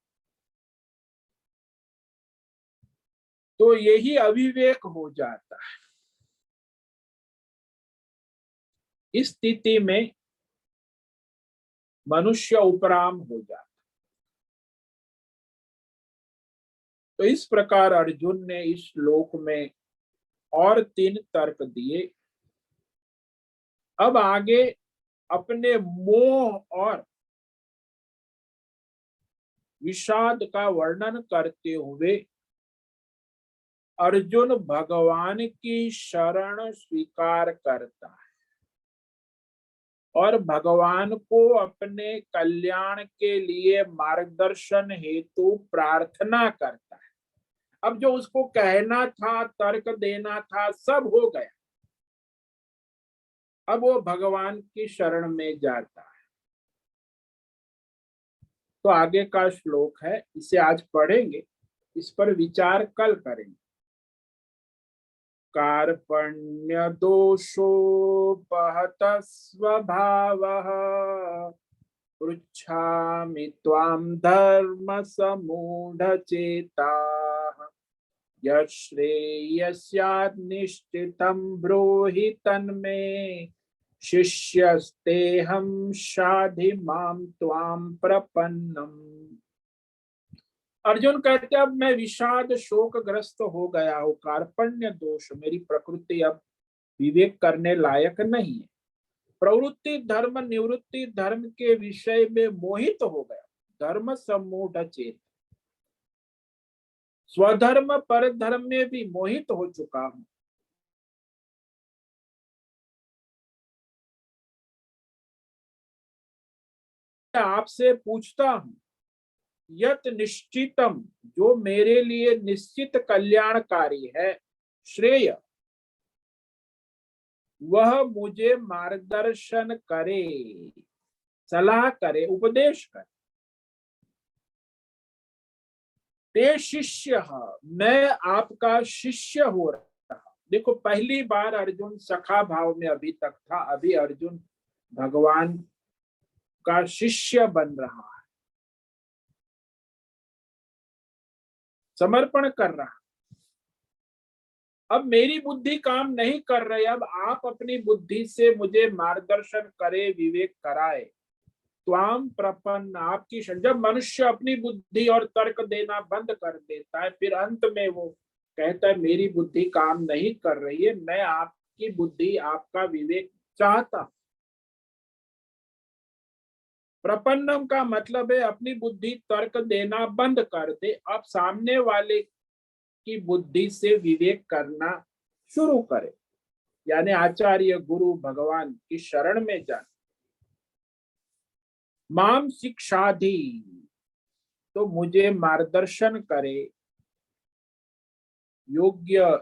तो यही अविवेक हो जाता है। इस स्थिति में मनुष्य उपराम हो जाता। तो इस प्रकार अर्जुन ने इस श्लोक में और 3 तर्क दिए। अब आगे अपने मोह और विषाद का वर्णन करते हुए अर्जुन भगवान की शरण स्वीकार करता है और भगवान को अपने कल्याण के लिए मार्गदर्शन हेतु प्रार्थना करता है। अब जो उसको कहना था, तर्क देना था, सब हो गया। अब वो भगवान की शरण में जाता है। तो आगे का श्लोक है, इसे आज पढ़ेंगे, इस पर विचार कल करेंगे। कार्पण्य दोषोपहत स्वभावः पृच्छामि त्वां धर्म समूढ़चेताः यश्रेयस्यात् निश्चितं ब्रूहि तन्मे शिष्यस्तेहं शाधि मां त्वां प्रपन्नम्। अर्जुन कहते अब मैं विषाद शोक ग्रस्त हो गया हूँ, कार्पण्य दोष, मेरी प्रकृति अब विवेक करने लायक नहीं है। प्रवृत्ति धर्म निवृत्ति धर्म के विषय में मोहित हो गया, धर्म सम्मूढ़ चेत, स्वधर्म पर धर्म में भी मोहित हो चुका हूं। आपसे पूछता हूं, यत निश्चितम, जो मेरे लिए निश्चित कल्याणकारी है, श्रेय, वह मुझे मार्गदर्शन करे, सलाह करे, उपदेश करे। ते शिष्य, मैं आपका शिष्य हो रहा। देखो, पहली बार अर्जुन सखा भाव में अभी तक था, अभी अर्जुन भगवान का शिष्य बन रहा है, समर्पण कर रहा। अब मेरी बुद्धि काम नहीं कर रही, अब आप अपनी बुद्धि से मुझे मार्गदर्शन करे, विवेक कराए। त्वाम प्रपन्न, आपकी। जब मनुष्य अपनी बुद्धि और तर्क देना बंद कर देता है, फिर अंत में वो कहता है मेरी बुद्धि काम नहीं कर रही है, मैं आपकी बुद्धि, आपका विवेक चाहता। प्रपन्नम का मतलब है अपनी बुद्धि तर्क देना बंद कर दे, अब सामने वाले की बुद्धि से विवेक करना शुरू करे, यानी आचार्य गुरु भगवान की शरण में जाए। माम शिक्षाधि, तो मुझे मार्गदर्शन करे, योग्य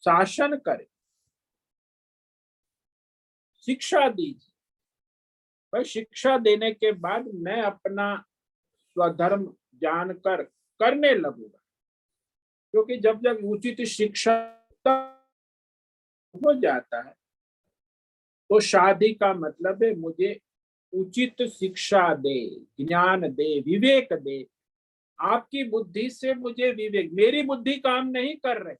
शासन करे, शिक्षा दीजिए। भाई शिक्षा देने के बाद मैं अपना स्वधर्म जानकर करने लगूंगा, क्योंकि जब जब उचित शिक्षा हो जाता है तो शादी का मतलब है मुझे उचित शिक्षा दे, ज्ञान दे, विवेक दे। आपकी बुद्धि से मुझे विवेक, मेरी बुद्धि काम नहीं कर रही,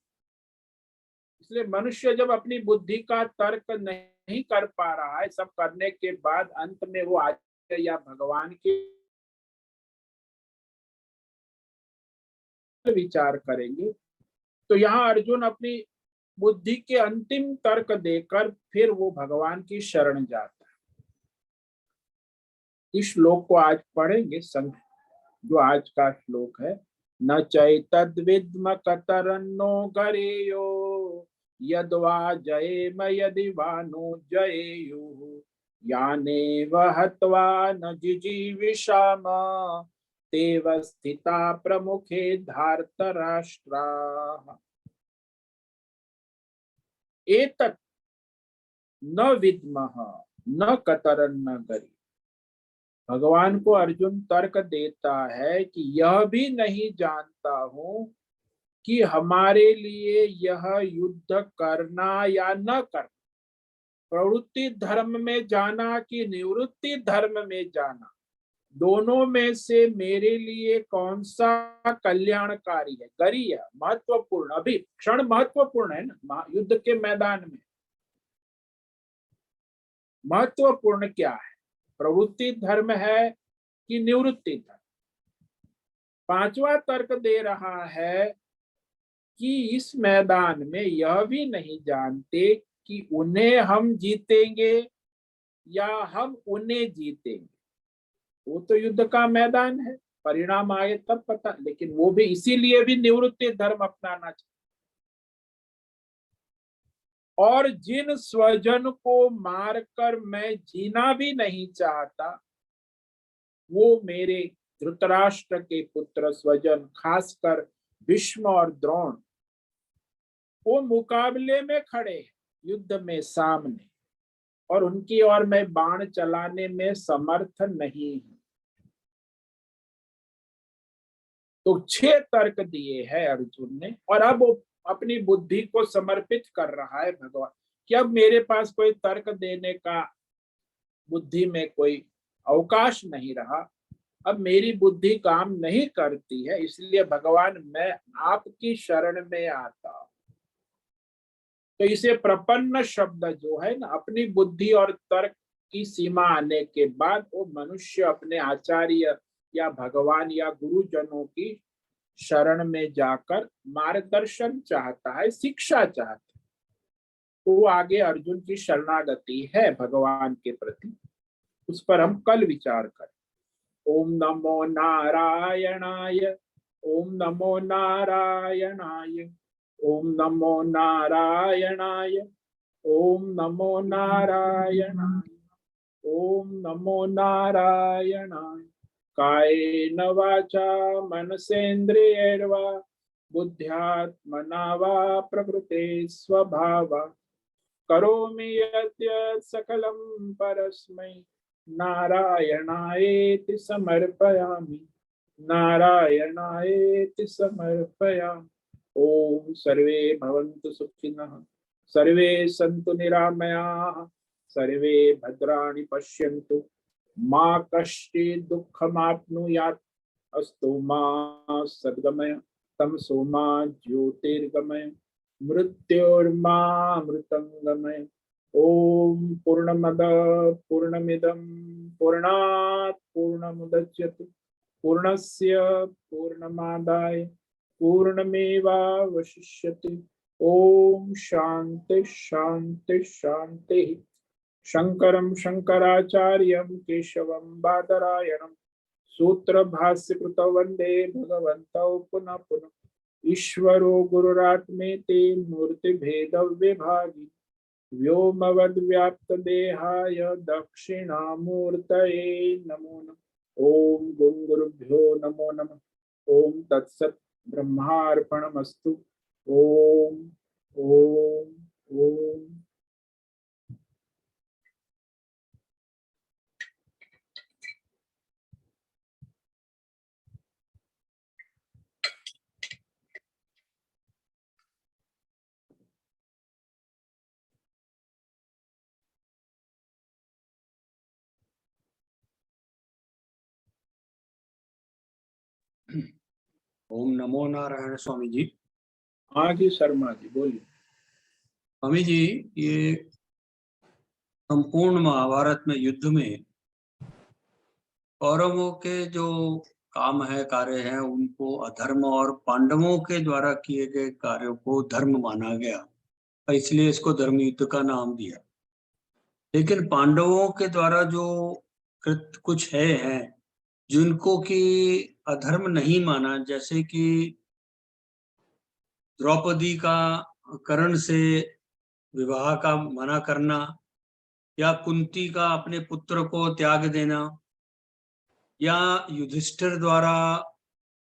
इसलिए मनुष्य जब अपनी बुद्धि का तर्क नहीं कर पा रहा है, सब करने के बाद अंत में वो आचार्य या भगवान के विचार करेंगे। तो यहाँ अर्जुन अपनी बुद्धि के अंतिम तर्क देकर फिर वो भगवान की शरण जाता है। इस श्लोक को आज पढ़ेंगे, जो आज का श्लोक है। न चैतद्विद्म कतरन्नो गरेयो यद्वा जयेम यदि वा नो जयेयुः यानेव हत्वा न जिजीविषाम तेव स्थिता प्रमुखे धार्तराष्ट्राः। एतत् न विद्मः न कतरन्न गरी। भगवान को अर्जुन तर्क देता है कि यह भी नहीं जानता हूं कि हमारे लिए यह युद्ध करना या न करना, प्रवृत्ति धर्म में जाना कि निवृत्ति धर्म में जाना, दोनों में से मेरे लिए कौन सा कल्याणकारी है, गरी है, महत्वपूर्ण। अभी क्षण महत्वपूर्ण है ना, युद्ध के मैदान में महत्वपूर्ण क्या है, प्रवृत्ति धर्म है कि निवृत्ति धर्म। पांचवा तर्क दे रहा है कि इस मैदान में यह भी नहीं जानते कि उन्हें हम जीतेंगे या हम उन्हें जीतेंगे। वो तो युद्ध का मैदान है, परिणाम आए तब पता, लेकिन वो भी इसीलिए भी निवृत्ति धर्म अपनाना चाहिए। और जिन स्वजन को मारकर मैं जीना भी नहीं चाहता, वो मेरे धृतराष्ट्र के पुत्र स्वजन, खासकर भीष्म और द्रोण, वो मुकाबले में खड़े हैं, युद्ध में सामने, और उनकी ओर मैं बाण चलाने में समर्थ नहीं हूं। तो 6 तर्क दिए हैं अर्जुन ने, और अब वो अपनी बुद्धि को समर्पित कर रहा है भगवान कि अब मेरे पास कोई तर्क देने का बुद्धि में कोई अवकाश नहीं रहा, अब मेरी बुद्धि काम नहीं करती है, इसलिए भगवान मैं आपकी शरण में आता हूं। तो इसे प्रपन्न शब्द जो है ना, अपनी बुद्धि और तर्क की सीमा आने के बाद वो मनुष्य अपने आचार्य या भगवान या गुरुजनों की शरण में जाकर मार्गदर्शन चाहता है, शिक्षा चाहता है। तो वो आगे अर्जुन की शरणागति है भगवान के प्रति, उस पर हम कल विचार करें। ओम नमो नारायणाय, ओम नमो नारायणाय, ओम नमो नारायणाय, ओम नमो नारायणाय, ओम नमो नारायणाय। कायेन वाचा मनसेन्द्रियैर्वा बुद्ध्यात्मना वा प्रकृते स्वभावात् करोमि यद्यत् सकलं परस्मै नारायणायेति समर्पयामि, नारायणायेति समर्पयामि। ओम सर्वे भवन्तु सुखिनः, सर्वे सन्तु निरामयाः, सर्वे भद्राणि पश्यन्तु, मा कश्चित् दुःखमाप्नुयात्। अस्तु मा सद्गमय, तमसो मा ज्योतिर्गमय, मृत्योर्मामृतंगमय। ओम पूर्णमद पूर्णमिदं पूर्णात् पूर्णमुदच्यते पूर्णस्य पूर्णमादाय पूर्णमेवावशिष्यते। ओम शांति शांति शांति। शंकरं शंकराचार्यं केशवं बादरायणं सूत्र भाष्य कृत वंदे भगवन्तौ पुनः पुनः। ईश्वरो गुरुरात्मेति मूर्ति भेद विभागी व्योमवद् व्याप्त देहाय दक्षिणामूर्तये नमो नमः। ओम गुं गुरुभ्यो नमो नमः। ओम तत्सत् ब्रह्मार्पणमस्तु। ओम ओम ओम। ओम नमो नारायण स्वामी जी। हाँ जी शर्मा जी बोलिए। स्वामी जी, ये संपूर्ण महाभारत में युद्ध में कौरवों के जो काम है, कार्य है, उनको अधर्म और पांडवों के द्वारा किए गए कार्यों को धर्म माना गया, इसलिए इसको धर्म युद्ध का नाम दिया। लेकिन पांडवों के द्वारा जो कृत कुछ है जिनको कि अधर्म नहीं माना, जैसे कि द्रौपदी का कर्ण से विवाह का मना करना, या कुंती का अपने पुत्र को त्याग देना, या युधिष्ठिर द्वारा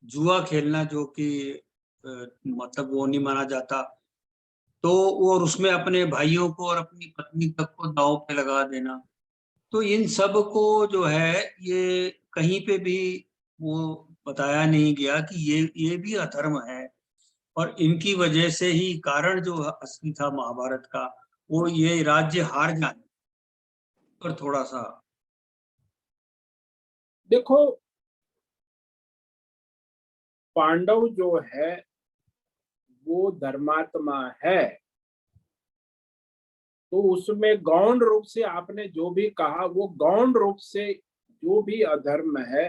जुआ खेलना जो कि मतलब वो नहीं माना जाता, तो और उसमें अपने भाइयों को और अपनी पत्नी तक को दांव पे लगा देना। तो इन सब को जो है ये कहीं पे भी वो बताया नहीं गया कि ये भी अधर्म है, और इनकी वजह से ही कारण जो असली था महाभारत का, वो ये राज्य हार जाने पर थोड़ा सा। देखो पांडव जो है वो धर्मात्मा है, तो उसमें गौण रूप से आपने जो भी कहा वो गौण रूप से जो भी अधर्म है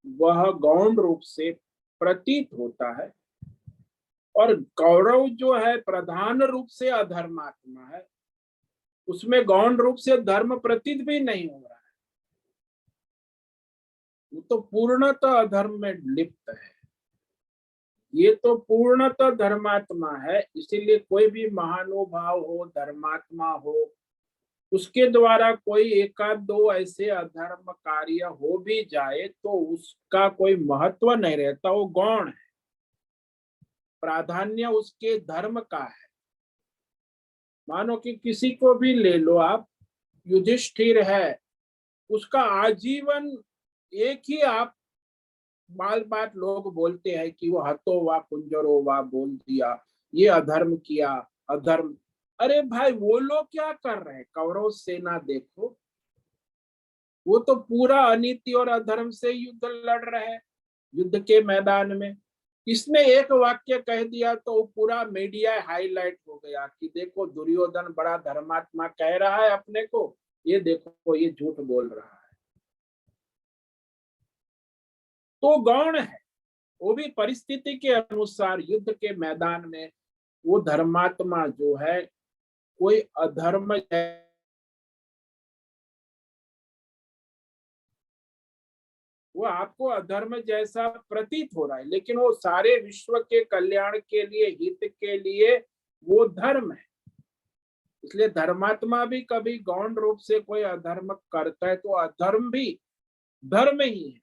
वह गौण रूप से प्रतीत होता है, और कौरव जो है प्रधान रूप से अधर्मात्मा है, उसमें गौण रूप से धर्म प्रतीत भी नहीं हो रहा है, वो तो पूर्णतः अधर्म में लिप्त है। ये तो पूर्णतः धर्मात्मा है, इसीलिए कोई भी महानुभाव हो, धर्मात्मा हो, उसके द्वारा कोई एकाध दो ऐसे अधर्म कार्य हो भी जाए तो उसका कोई महत्व नहीं रहता, वो गौण है, प्राधान्य उसके धर्म का है। मानो कि किसी को भी ले लो आप, युधिष्ठिर है, उसका आजीवन एक ही आप बाल बात लोग बोलते हैं कि वो हतो वा कुंजरो वा बोल दिया, ये अधर्म किया, अधर्म। अरे भाई वो लोग क्या कर रहे हैं, कौरव सेना देखो, वो तो पूरा अनीति और अधर्म से युद्ध लड़ रहे हैं युद्ध के मैदान में। इसने एक वाक्य कह दिया तो पूरा मीडिया हाईलाइट हो गया कि देखो दुर्योधन बड़ा धर्मात्मा कह रहा है अपने को, ये देखो ये झूठ बोल रहा है। तो गौण है, वो भी परिस्थिति के अनुसार युद्ध के मैदान में वो धर्मात्मा जो है, कोई अधर्म है वो आपको अधर्म जैसा प्रतीत हो रहा है, लेकिन वो सारे विश्व के कल्याण के लिए, हित के लिए वो धर्म है। इसलिए धर्मात्मा भी कभी गौण रूप से कोई अधर्म करता है तो अधर्म भी धर्म ही है,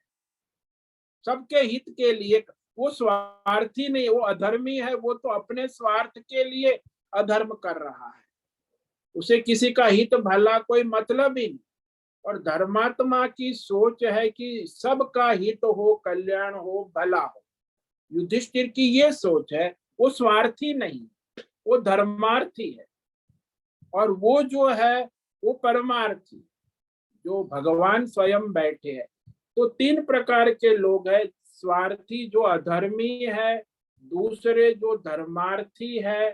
सबके हित के लिए। वो स्वार्थी नहीं, वो अधर्मी है, वो तो अपने स्वार्थ के लिए अधर्म कर रहा है, उसे किसी का हित भला कोई मतलब ही नहीं। और धर्मात्मा की सोच है कि सबका हित हो, कल्याण हो, भला हो। युधिष्ठिर की ये सोच है, वो स्वार्थी नहीं, वो धर्मार्थी है, और वो जो है वो परमार्थी, जो भगवान स्वयं बैठे हैं। तो तीन प्रकार के लोग हैं, स्वार्थी जो अधर्मी है, दूसरे जो धर्मार्थी है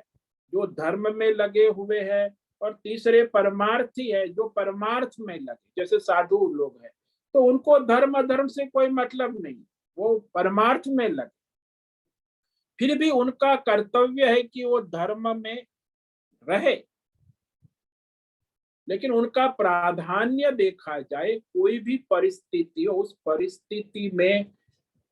जो धर्म में लगे हुए हैं, और तीसरे परमार्थी है जो परमार्थ में लगे, जैसे साधु लोग हैं। तो उनको धर्म अधर्म से कोई मतलब नहीं, वो परमार्थ में लगे। फिर भी उनका कर्तव्य है कि वो धर्म में रहे, लेकिन उनका प्राधान्य देखा जाए, कोई भी परिस्थिति हो, उस परिस्थिति में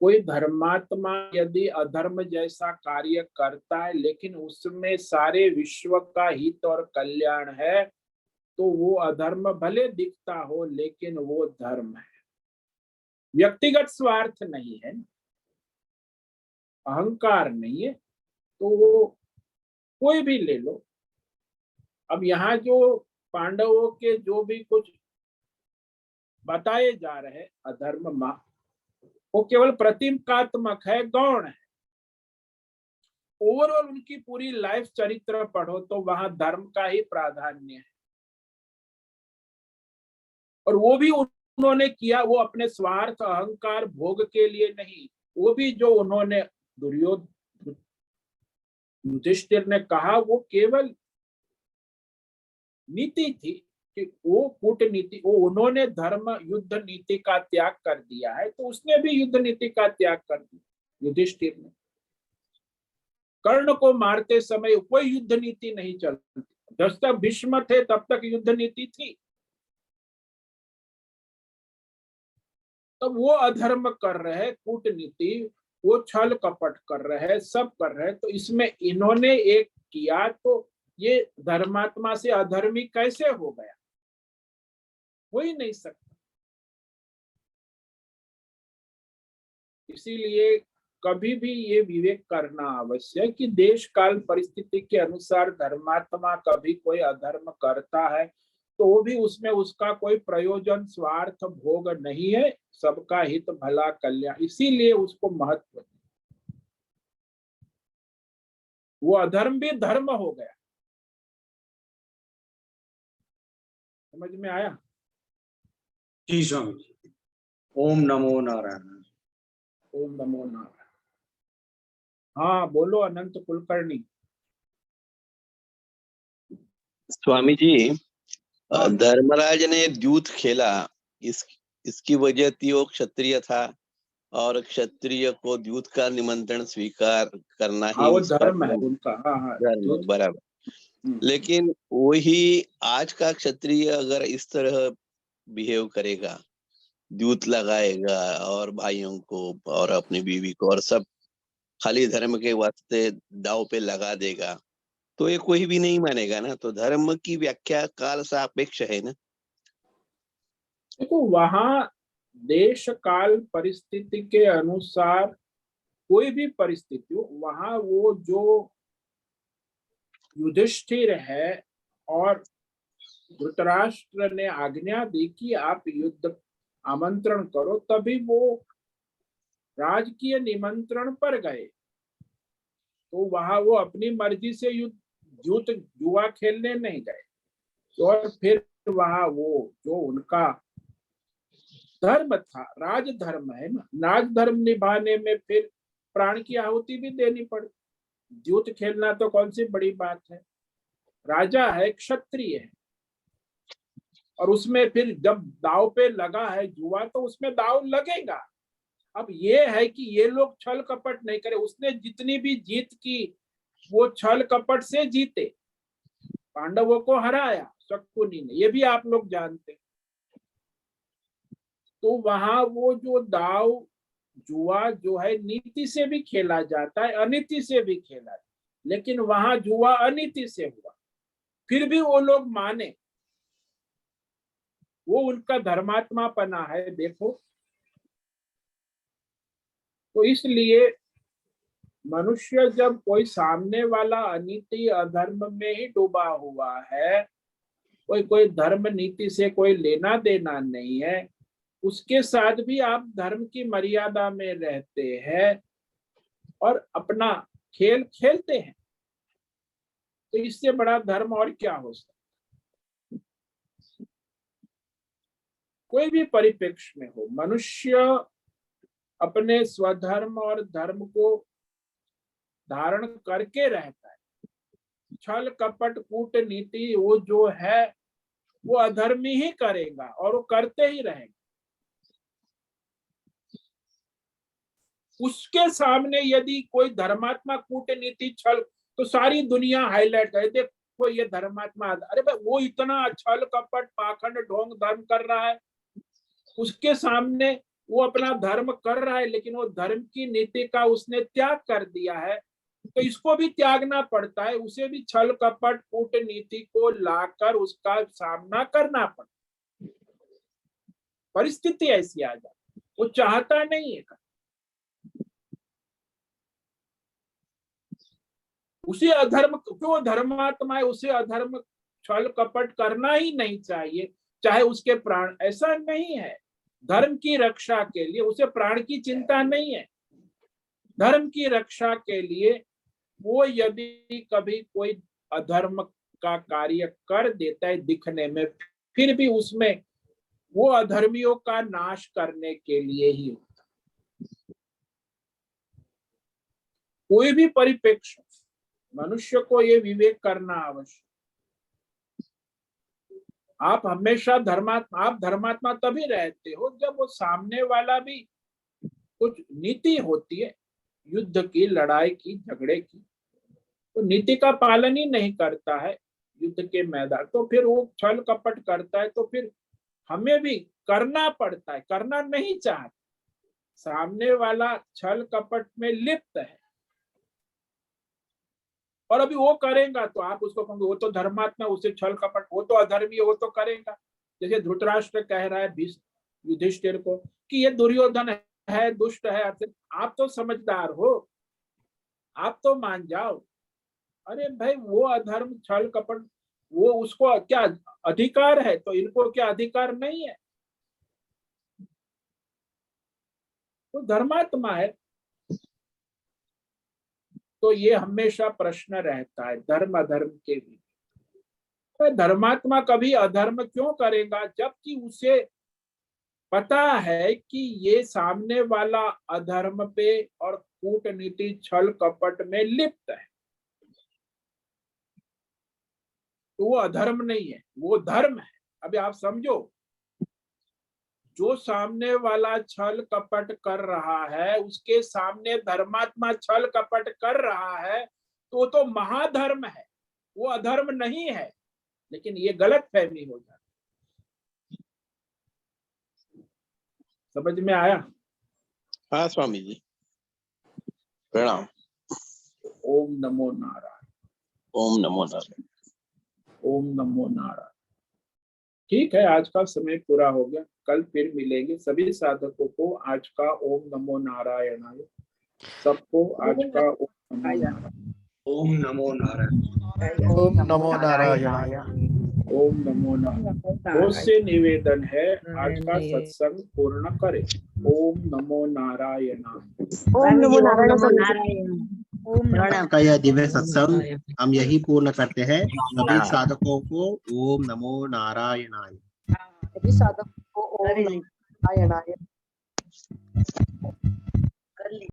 कोई धर्मात्मा यदि अधर्म जैसा कार्य करता है लेकिन उसमें सारे विश्व का हित और कल्याण है, तो वो अधर्म भले दिखता हो लेकिन वो धर्म है। व्यक्तिगत स्वार्थ नहीं है, अहंकार नहीं है, तो वो कोई भी ले लो। अब यहाँ जो पांडवों के जो भी कुछ बताए जा रहे अधर्म वो केवल प्रतीकात्मक है, गौण है। ओवरऑल उनकी पूरी लाइफ चरित्र पढ़ो तो वहां धर्म का ही प्राधान्य है, और वो भी उन्होंने किया, वो अपने स्वार्थ अहंकार भोग के लिए नहीं। वो भी जो उन्होंने युधिष्ठिर ने कहा वो केवल नीति थी कि वो कूटनीति, वो उन्होंने धर्म युद्ध नीति का त्याग कर दिया है, तो उसने भी युद्ध नीति का त्याग कर दिया। युधिष्ठिर ने कर्ण को मारते समय कोई युद्ध नीति नहीं चलती, जब तक भीष्म थे तब तक युद्ध नीति थी। तब वो अधर्म कर रहे, कूटनीति, वो छल कपट कर रहे, सब कर रहे, तो इसमें इन्होंने एक किया तो ये धर्मात्मा से अधर्मी कैसे हो गया? हो ही नहीं सकता। इसीलिए कभी भी ये विवेक करना आवश्यक कि देश काल परिस्थिति के अनुसार धर्मात्मा कभी कोई अधर्म करता है तो वो भी उसमें उसका कोई प्रयोजन स्वार्थ भोग नहीं है, सबका हित भला कल्याण, इसीलिए उसको महत्व। वो अधर्म भी धर्म हो गया। समझ में आया? जी स्वामी जी। ओम नमो नारायण। ओम नमो नारायण। हाँ बोलो अनंत कुलकर्णी। स्वामी जी, हाँ। धर्मराज ने द्यूत खेला, इसकी वजह थी वो क्षत्रिय था और क्षत्रिय को द्यूत का निमंत्रण स्वीकार करना हाँ, ही वो उसका धर्म है उनका। हाँ हाँ, धर्म है, बराबर। लेकिन वही आज का क्षत्रिय अगर इस तरह बिहेव करेगा, द्यूत लगाएगा और भाइयों को और अपनी बीवी को और सब खाली धर्म के वास्ते दाव पे लगा देगा, तो ये कोई भी नहीं मानेगा ना। तो धर्म की व्याख्या काल सापेक्ष है ना। देखो वहां देश काल परिस्थिति के अनुसार कोई भी परिस्थिति हो, वहां वो जो युधिष्ठिर है और धृतराष्ट्र ने आज्ञा दी कि आप युद्ध आमंत्रण करो, तभी वो राजकीय निमंत्रण पर गए। तो वहां वो अपनी मर्जी से युद्ध जुआ खेलने नहीं गए। और फिर वहां वो जो उनका धर्म था, राजधर्म है ना, राजधर्म निभाने में फिर प्राण की आहुति भी देनी पड़ी। युद्ध खेलना तो कौन सी बड़ी बात है? राजा है, क्षत्रिय है, और उसमें फिर जब दाव पे लगा है जुआ तो उसमें दाव लगेगा। अब ये है कि ये लोग छल कपट नहीं करे, उसने जितनी भी जीत की वो छल कपट से जीते, पांडवों को हराया शकुनी ने, ये भी आप लोग जानते। तो वहां वो जो दाव जुआ जो है नीति से भी खेला जाता है, अनीति से भी खेला जाता है, लेकिन वहां जुआ अनीति से हुआ, फिर भी वो लोग माने, वो उनका धर्मात्मापना है। देखो, तो इसलिए मनुष्य जब कोई सामने वाला अनीति अधर्म में ही डूबा हुआ है, कोई धर्म नीति से कोई लेना देना नहीं है, उसके साथ भी आप धर्म की मर्यादा में रहते हैं और अपना खेल खेलते हैं, तो इससे बड़ा धर्म और क्या हो सकता? कोई भी परिप्रेक्ष्य में हो, मनुष्य अपने स्वधर्म और धर्म को धारण करके रहता है। छल कपट कूटनीति वो जो है वो अधर्मी ही करेगा और वो करते ही रहेगा। उसके सामने यदि कोई धर्मात्मा कूटनीति छल, तो सारी दुनिया हाईलाइट करे, देख देखो ये धर्मात्मा, अरे भाई वो इतना छल कपट पाखंड ढोंग धर्म कर रहा है, उसके सामने वो अपना धर्म कर रहा है, लेकिन वो धर्म की नीति का उसने त्याग कर दिया है, तो इसको भी त्यागना पड़ता है, उसे भी छल कपट कूटनीति को लाकर उसका सामना करना पड़ता। परिस्थिति ऐसी आ जाती, वो चाहता नहीं है। उसे अधर्म, क्यों धर्मात्मा है, उसे अधर्म छल कपट करना ही नहीं चाहिए, चाहे उसके प्राण, ऐसा नहीं है। धर्म की रक्षा के लिए उसे प्राण की चिंता नहीं है। धर्म की रक्षा के लिए वो यदि कभी कोई अधर्म का कार्य कर देता है दिखने में, फिर भी उसमें वो अधर्मियों का नाश करने के लिए ही होता। कोई भी परिप्रेक्ष्य मनुष्य को ये विवेक करना आवश्यक। आप हमेशा धर्मात्मा, आप धर्मात्मा तभी रहते हो जब वो सामने वाला भी कुछ नीति होती है, युद्ध की, लड़ाई की, झगड़े की, तो नीति का पालन ही नहीं करता है युद्ध के मैदान, तो फिर वो छल कपट करता है, तो फिर हमें भी करना पड़ता है, करना नहीं चाहता। सामने वाला छल कपट में लिप्त है और अभी वो करेगा तो आप उसको कहोगे वो तो धर्मात्मा, उसे छल कपट, वो तो अधर्मी है, वो तो करेगा। जैसे धृतराष्ट्र कह रहा है युधिष्ठिर को कि ये दुर्योधन है, दुष्ट है, आप तो समझदार हो, आप तो मान जाओ। अरे भाई वो अधर्म छल कपट, वो उसको क्या अधिकार है, तो इनको क्या अधिकार नहीं है? तो धर्मात्मा है। तो ये हमेशा प्रश्न रहता है धर्म अधर्म के बीच। तो धर्मात्मा कभी अधर्म क्यों करेगा, जबकि उसे पता है कि ये सामने वाला अधर्म पे और कूटनीति छल कपट में लिप्त है, तो वो अधर्म नहीं है, वो धर्म है। अभी आप समझो, जो सामने वाला छल कपट कर रहा है उसके सामने धर्मात्मा छल कपट कर रहा है, तो महाधर्म है, वो अधर्म नहीं है। लेकिन ये गलत फहमी हो जाती। समझ में आया? हाँ स्वामी जी, प्रणाम। ओम नमो नारायण। ओम नमो नारायण। ओम नमो नारायण। ठीक है, आज का समय पूरा हो गया, कल फिर मिलेंगे। सभी साधकों को आज का ओम नमो नारायणाय, सबको आज का ओम नमो नारायण। ओम नमो नारायण। ओम नमो नारायणाय। ओम नमो नारायण। बहुत से निवेदन है, आज का सत्संग पूर्ण करें। ओम नमो नारायण। ओम नमो नारायण। का यह दिव्य सत्संग हम यही पूर्ण करते हैं। सभी साधकों को ओम नमो नारायणाय। सभी साधकों को ओम नमो नारायणाय।